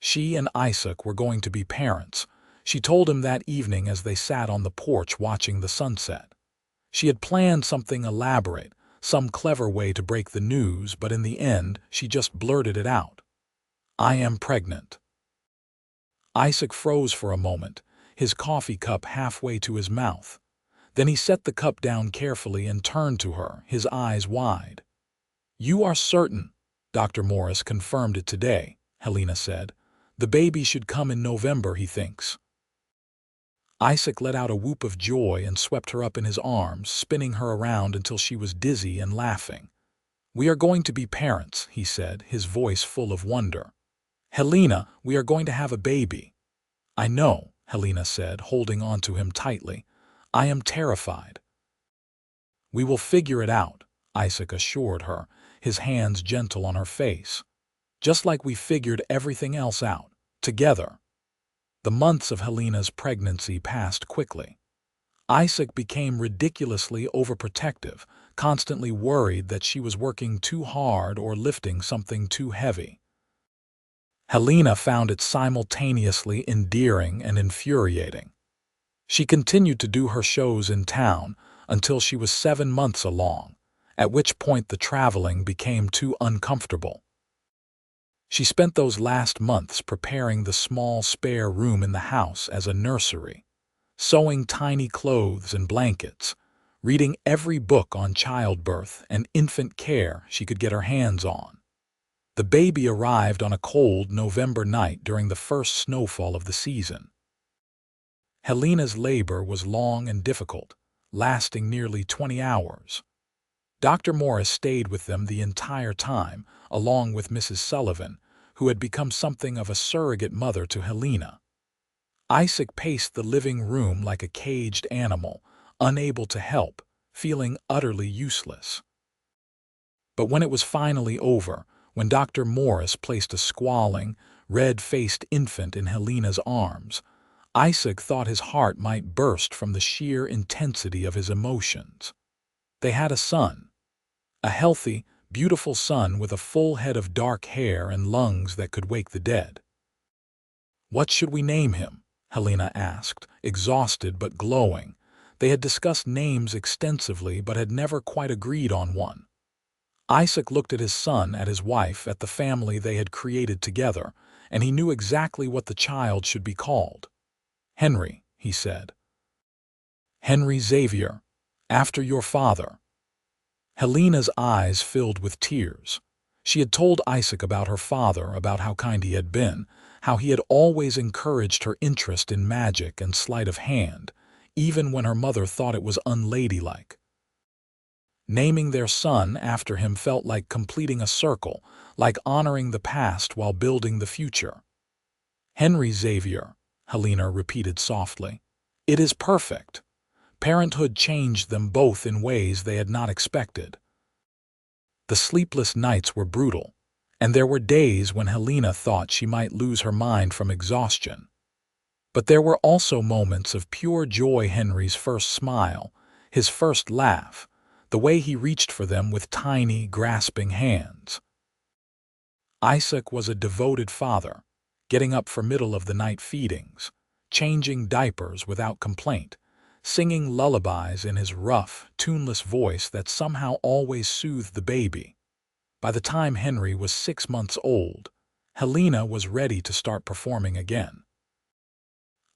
She and Isaac were going to be parents. She told him that evening as they sat on the porch watching the sunset. She had planned something elaborate, some clever way to break the news, but in the end, she just blurted it out. "I am pregnant." Isaac froze for a moment, his coffee cup halfway to his mouth. Then he set the cup down carefully and turned to her, his eyes wide. "You are certain?" "Dr. Morris confirmed it today," Helena said. "The baby should come in November, he thinks." Isaac let out a whoop of joy and swept her up in his arms, spinning her around until she was dizzy and laughing. "We are going to be parents," he said, his voice full of wonder. "Helena, we are going to have a baby." "I know," Helena said, holding on to him tightly. "I am terrified." "We will figure it out," Isaac assured her, his hands gentle on her face. "Just like we figured everything else out, together." The months of Helena's pregnancy passed quickly. Isaac became ridiculously overprotective, constantly worried that she was working too hard or lifting something too heavy. Helena found it simultaneously endearing and infuriating. She continued to do her shows in town until she was 7 months along, at which point the traveling became too uncomfortable. She spent those last months preparing the small spare room in the house as a nursery, sewing tiny clothes and blankets, reading every book on childbirth and infant care she could get her hands on. The baby arrived on a cold November night during the first snowfall of the season. Helena's labor was long and difficult, lasting nearly 20 hours. Dr. Morris stayed with them the entire time, along with Mrs. Sullivan, who had become something of a surrogate mother to Helena. Isaac paced the living room like a caged animal, unable to help, feeling utterly useless. But when it was finally over, when Dr. Morris placed a squalling, red-faced infant in Helena's arms, Isaac thought his heart might burst from the sheer intensity of his emotions. They had a son. A healthy, beautiful son with a full head of dark hair and lungs that could wake the dead. "What should we name him?" Helena asked, exhausted but glowing. They had discussed names extensively but had never quite agreed on one. Isaac looked at his son, at his wife, at the family they had created together, and he knew exactly what the child should be called. "Henry," he said. "Henry Xavier, after your father." Helena's eyes filled with tears. She had told Isaac about her father, about how kind he had been, how he had always encouraged her interest in magic and sleight of hand, even when her mother thought it was unladylike. Naming their son after him felt like completing a circle, like honoring the past while building the future. Henry Xavier, Helena repeated softly. It is perfect. Parenthood changed them both in ways they had not expected. The sleepless nights were brutal, and there were days when Helena thought she might lose her mind from exhaustion. But there were also moments of pure joy. Henry's first smile, his first laugh, the way he reached for them with tiny, grasping hands. Isaac was a devoted father, getting up for middle-of-the-night feedings, changing diapers without complaint, singing lullabies in his rough, tuneless voice that somehow always soothed the baby. By the time Henry was 6 months old, Helena was ready to start performing again.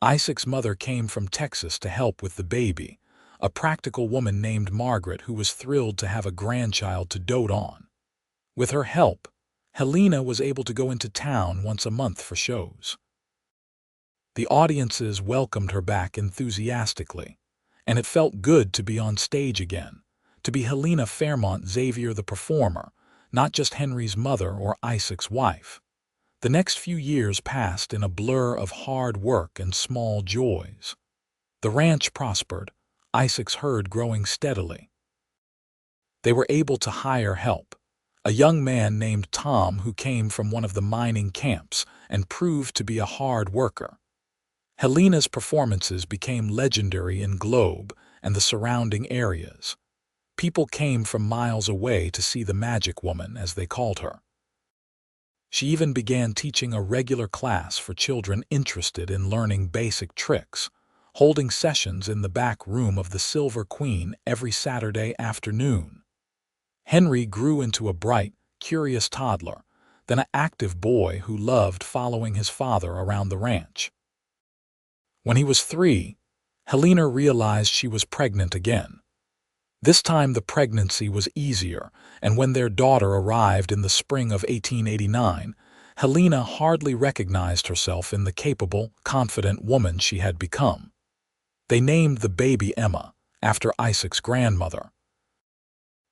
Isaac's mother came from Texas to help with the baby, a practical woman named Margaret who was thrilled to have a grandchild to dote on. With her help, Helena was able to go into town once a month for shows. The audiences welcomed her back enthusiastically, and it felt good to be on stage again, to be Helena Fairmont Xavier the performer, not just Henry's mother or Isaac's wife. The next few years passed in a blur of hard work and small joys. The ranch prospered, Isaac's herd growing steadily. They were able to hire help, a young man named Tom who came from one of the mining camps and proved to be a hard worker. Helena's performances became legendary in Globe and the surrounding areas. People came from miles away to see the Magic Woman, as they called her. She even began teaching a regular class for children interested in learning basic tricks, holding sessions in the back room of the Silver Queen every Saturday afternoon. Henry grew into a bright, curious toddler, then an active boy who loved following his father around the ranch. When he was 3, Helena realized she was pregnant again. This time the pregnancy was easier, and when their daughter arrived in the spring of 1889, Helena hardly recognized herself in the capable, confident woman she had become. They named the baby Emma, after Isaac's grandmother.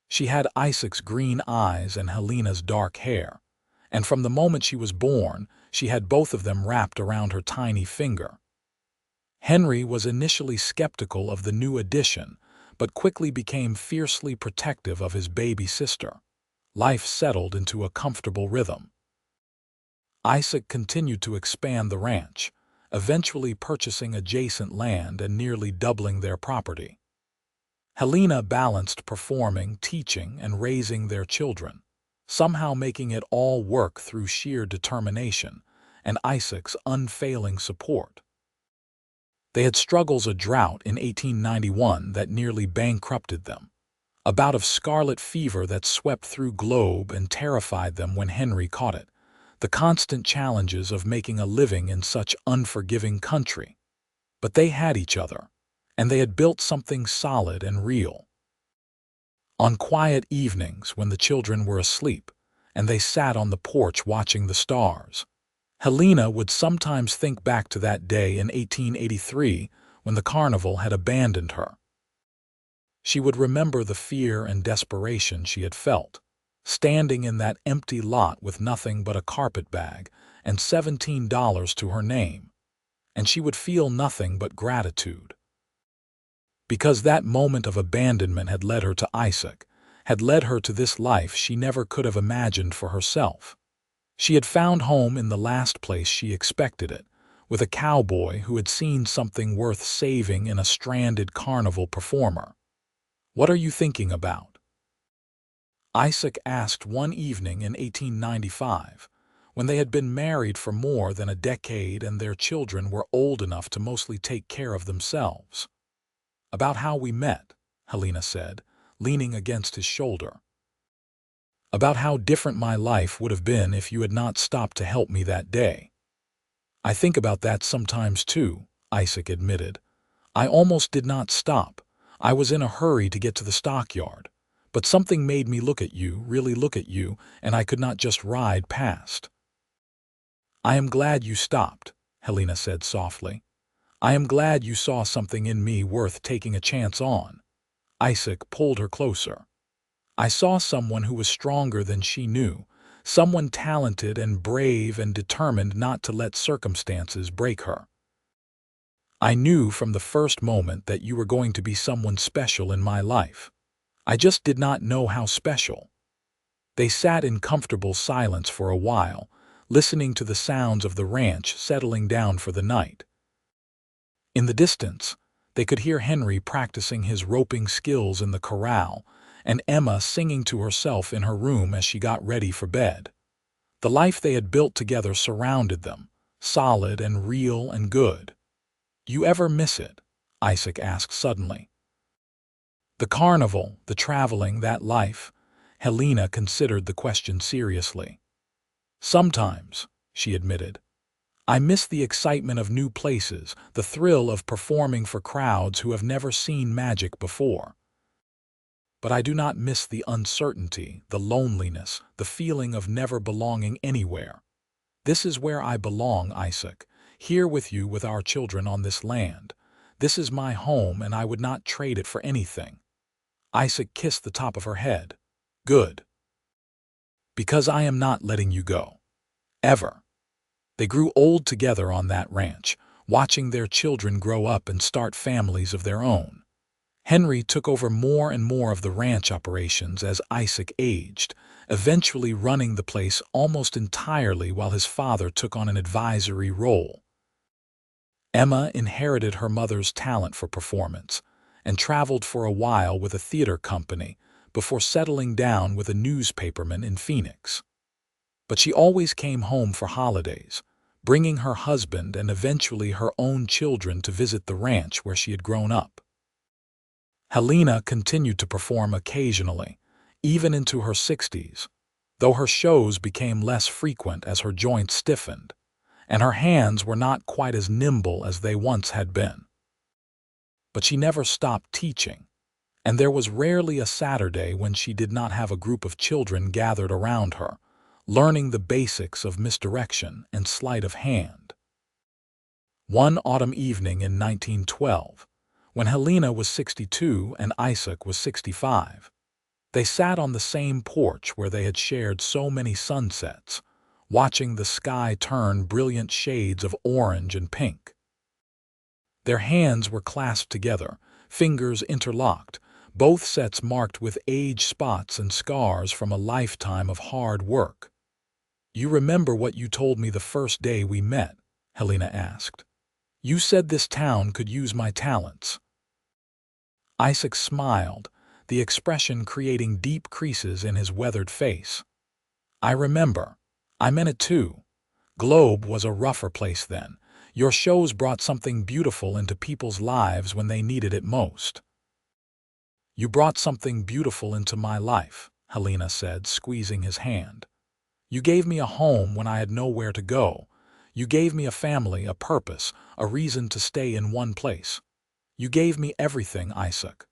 She had Isaac's green eyes and Helena's dark hair, and from the moment she was born, she had both of them wrapped around her tiny finger. Henry was initially skeptical of the new addition, but quickly became fiercely protective of his baby sister. Life settled into a comfortable rhythm. Isaac continued to expand the ranch, eventually purchasing adjacent land and nearly doubling their property. Helena balanced performing, teaching, and raising their children, somehow making it all work through sheer determination and Isaac's unfailing support. They had struggles a drought in 1891 that nearly bankrupted them, a bout of scarlet fever that swept through Globe and terrified them when Henry caught it, the constant challenges of making a living in such unforgiving country. But they had each other, and they had built something solid and real. On quiet evenings when the children were asleep, and they sat on the porch watching the stars, Helena would sometimes think back to that day in 1883 when the Carnival had abandoned her. She would remember the fear and desperation she had felt, standing in that empty lot with nothing but a carpet bag and $17 to her name, and she would feel nothing but gratitude. Because that moment of abandonment had led her to Isaac, had led her to this life she never could have imagined for herself. She had found home in the last place she expected it, with a cowboy who had seen something worth saving in a stranded carnival performer. "What are you thinking about?" Isaac asked one evening in 1895, when they had been married for more than a decade and their children were old enough to mostly take care of themselves. "About how we met," Helena said, leaning against his shoulder. "About how different my life would have been if you had not stopped to help me that day." "I think about that sometimes too," Isaac admitted. "I almost did not stop. I was in a hurry to get to the stockyard. But something made me look at you, really look at you, and I could not just ride past." "I am glad you stopped," Helena said softly. "I am glad you saw something in me worth taking a chance on." Isaac pulled her closer. I saw someone who was stronger than she knew, someone talented and brave and determined not to let circumstances break her. I knew from the first moment that you were going to be someone special in my life. I just did not know how special. They sat in comfortable silence for a while, listening to the sounds of the ranch settling down for the night. In the distance, they could hear Henry practicing his roping skills in the corral, and Emma singing to herself in her room as she got ready for bed. The life they had built together surrounded them, solid and real and good. "You ever miss it?" Isaac asked suddenly. The carnival, the traveling, that life. Helena considered the question seriously. "Sometimes," she admitted. "I miss the excitement of new places, the thrill of performing for crowds who have never seen magic before. But I do not miss the uncertainty, the loneliness, the feeling of never belonging anywhere. This is where I belong, Isaac, here with you with our children on this land. This is my home, and I would not trade it for anything." Isaac kissed the top of her head. "Good. Because I am not letting you go. Ever." They grew old together on that ranch, watching their children grow up and start families of their own. Henry took over more and more of the ranch operations as Isaac aged, eventually running the place almost entirely while his father took on an advisory role. Emma inherited her mother's talent for performance and traveled for a while with a theater company before settling down with a newspaperman in Phoenix. But she always came home for holidays, bringing her husband and eventually her own children to visit the ranch where she had grown up. Helena continued to perform occasionally, even into her 60s, though her shows became less frequent as her joints stiffened, and her hands were not quite as nimble as they once had been. But she never stopped teaching, and there was rarely a Saturday when she did not have a group of children gathered around her, learning the basics of misdirection and sleight of hand. One autumn evening in 1912, when Helena was 62 and Isaac was 65, they sat on the same porch where they had shared so many sunsets, watching the sky turn brilliant shades of orange and pink. Their hands were clasped together, fingers interlocked, both sets marked with age spots and scars from a lifetime of hard work. "You remember what you told me the first day we met?" Helena asked. "You said this town could use my talents." Isaac smiled, the expression creating deep creases in his weathered face. "I remember. I meant it too. Globe was a rougher place then. Your shows brought something beautiful into people's lives when they needed it most." "You brought something beautiful into my life," Helena said, squeezing his hand. "You gave me a home when I had nowhere to go. You gave me a family, a purpose, a reason to stay in one place. You gave me everything, Isaac."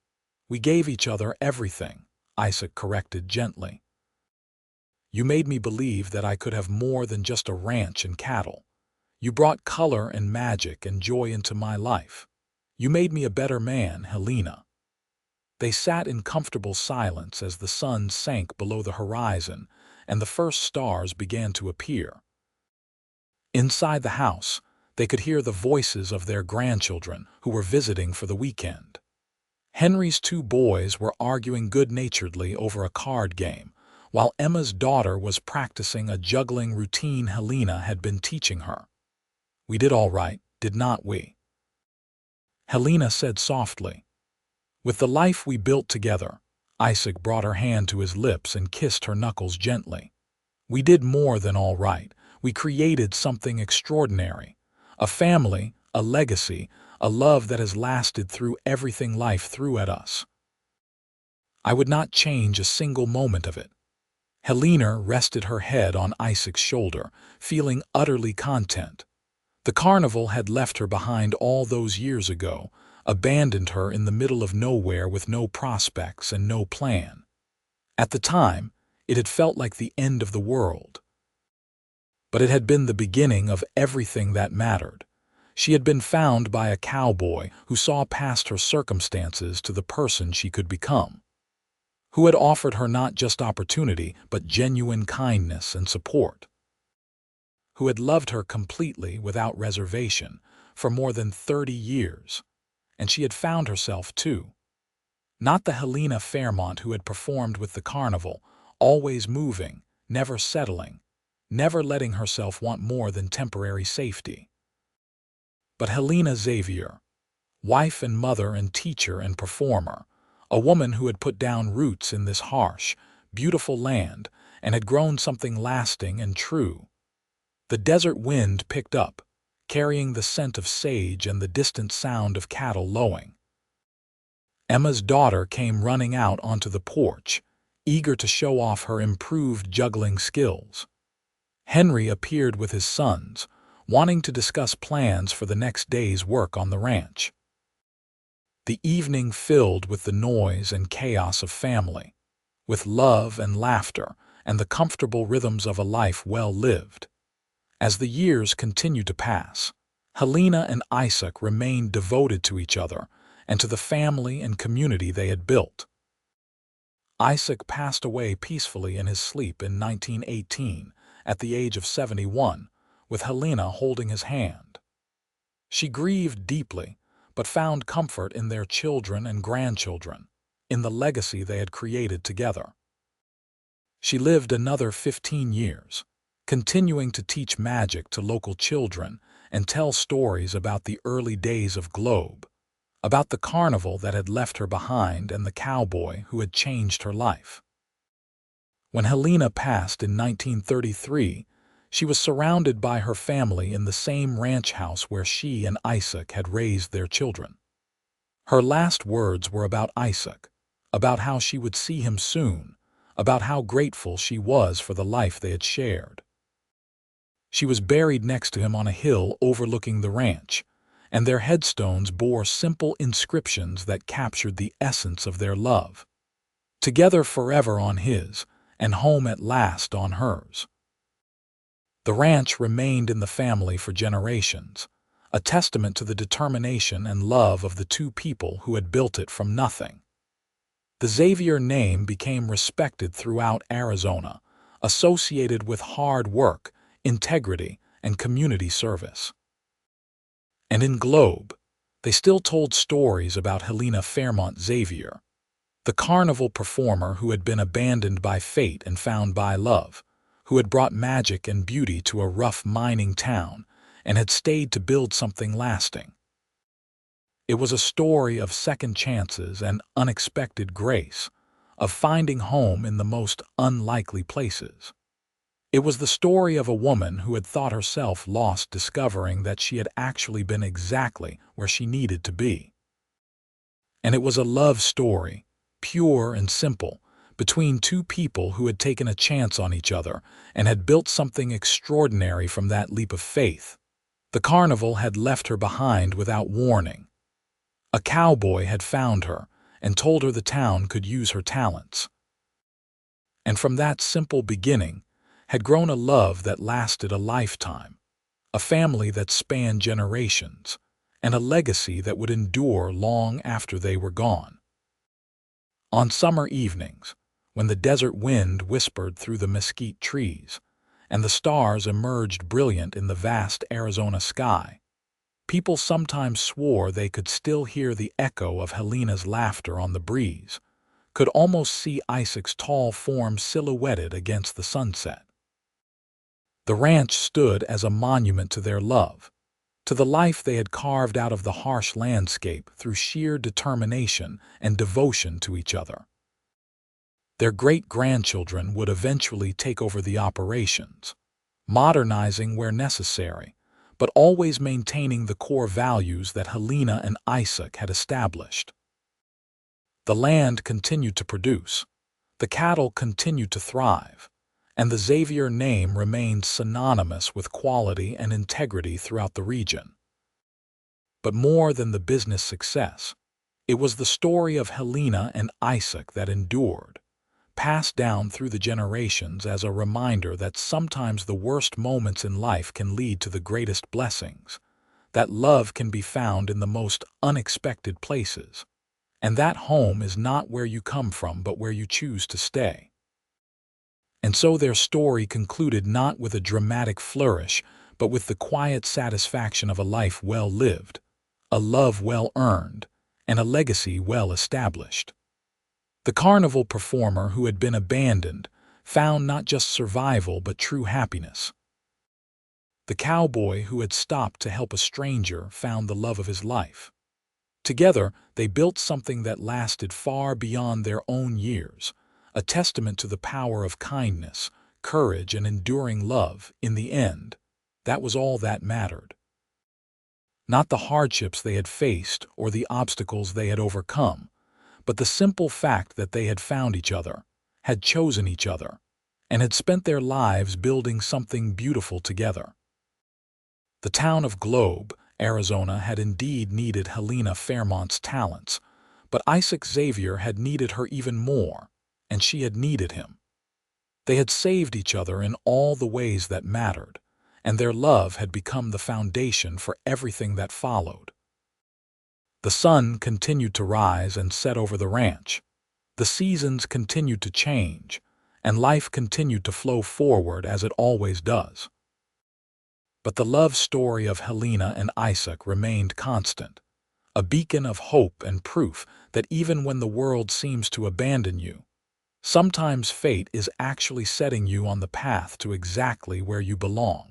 "We gave each other everything," Isaac corrected gently. "You made me believe that I could have more than just a ranch and cattle. You brought color and magic and joy into my life. You made me a better man, Helena." They sat in comfortable silence as the sun sank below the horizon and the first stars began to appear. Inside the house, they could hear the voices of their grandchildren who were visiting for the weekend. Henry's two boys were arguing good-naturedly over a card game, while Emma's daughter was practicing a juggling routine Helena had been teaching her. "We did all right, did not we?" Helena said softly. "With the life we built together," Isaac brought her hand to his lips and kissed her knuckles gently. "We did more than all right. We created something extraordinary. A family, a legacy, a love that has lasted through everything life threw at us. I would not change a single moment of it." Helena rested her head on Isaac's shoulder, feeling utterly content. The carnival had left her behind all those years ago, abandoned her in the middle of nowhere with no prospects and no plan. At the time, it had felt like the end of the world. But it had been the beginning of everything that mattered. She had been found by a cowboy who saw past her circumstances to the person she could become. who had offered her not just opportunity, but genuine kindness and support, who had loved her completely without reservation for more than 30 years, and she had found herself too. Not the Helena Fairmont who had performed with the Carnival, always moving, never settling, never letting herself want more than temporary safety, but Helena Xavier, wife and mother and teacher and performer, a woman who had put down roots in this harsh, beautiful land and had grown something lasting and true. The desert wind picked up, carrying the scent of sage and the distant sound of cattle lowing. Emma's daughter came running out onto the porch, eager to show off her improved juggling skills. Henry appeared with his sons, wanting to discuss plans for the next day's work on the ranch. The evening filled with the noise and chaos of family, with love and laughter and the comfortable rhythms of a life well lived. As the years continued to pass, Helena and Isaac remained devoted to each other and to the family and community they had built. Isaac passed away peacefully in his sleep in 1918 at the age of 71, with Helena holding his hand. She grieved deeply, but found comfort in their children and grandchildren, in the legacy they had created together. She lived another 15 years, continuing to teach magic to local children and tell stories about the early days of Globe, about the carnival that had left her behind and the cowboy who had changed her life. When Helena passed in 1933, she was surrounded by her family in the same ranch house where she and Isaac had raised their children. Her last words were about Isaac, about how she would see him soon, about how grateful she was for the life they had shared. She was buried next to him on a hill overlooking the ranch, and their headstones bore simple inscriptions that captured the essence of their love. Together forever on his, and home at last on hers. The ranch remained in the family for generations, a testament to the determination and love of the two people who had built it from nothing. The Xavier name became respected throughout Arizona, associated with hard work, integrity, and community service. And in Globe, they still told stories about Helena Fairmont Xavier, the carnival performer who had been abandoned by fate and found by love, who had brought magic and beauty to a rough mining town and had stayed to build something lasting. It was a story of second chances and unexpected grace, of finding home in the most unlikely places. It was the story of a woman who had thought herself lost, discovering that she had actually been exactly where she needed to be. And it was a love story, pure and simple, between two people who had taken a chance on each other and had built something extraordinary from that leap of faith. The carnival had left her behind without warning. A cowboy had found her and told her the town could use her talents. And from that simple beginning had grown a love that lasted a lifetime, a family that spanned generations, and a legacy that would endure long after they were gone. On summer evenings, when the desert wind whispered through the mesquite trees, and the stars emerged brilliant in the vast Arizona sky, people sometimes swore they could still hear the echo of Helena's laughter on the breeze, could almost see Isaac's tall form silhouetted against the sunset. The ranch stood as a monument to their love, to the life they had carved out of the harsh landscape through sheer determination and devotion to each other. Their great-grandchildren would eventually take over the operations, modernizing where necessary, but always maintaining the core values that Helena and Isaac had established. The land continued to produce, the cattle continued to thrive, and the Xavier name remained synonymous with quality and integrity throughout the region. But more than the business success, it was the story of Helena and Isaac that endured, passed down through the generations as a reminder that sometimes the worst moments in life can lead to the greatest blessings, that love can be found in the most unexpected places, And that home is not where you come from, but where you choose to stay. And so their story concluded not with a dramatic flourish, but with the quiet satisfaction of a life well lived, a love well earned, and a legacy well established. The carnival performer who had been abandoned found not just survival but true happiness. The cowboy who had stopped to help a stranger found the love of his life. Together, they built something that lasted far beyond their own years, a testament to the power of kindness, courage, and enduring love. In the end, that was all that mattered. Not the hardships they had faced or the obstacles they had overcome, but the simple fact that they had found each other, had chosen each other, and had spent their lives building something beautiful together. The town of Globe, Arizona, had indeed needed Helena Fairmont's talents, but Isaac Xavier had needed her even more, and she had needed him. They had saved each other in all the ways that mattered, and their love had become the foundation for everything that followed. The sun continued to rise and set over the ranch. The seasons continued to change, and life continued to flow forward as it always does. But the love story of Helena and Isaac remained constant, a beacon of hope and proof that even when the world seems to abandon you, sometimes fate is actually setting you on the path to exactly where you belong.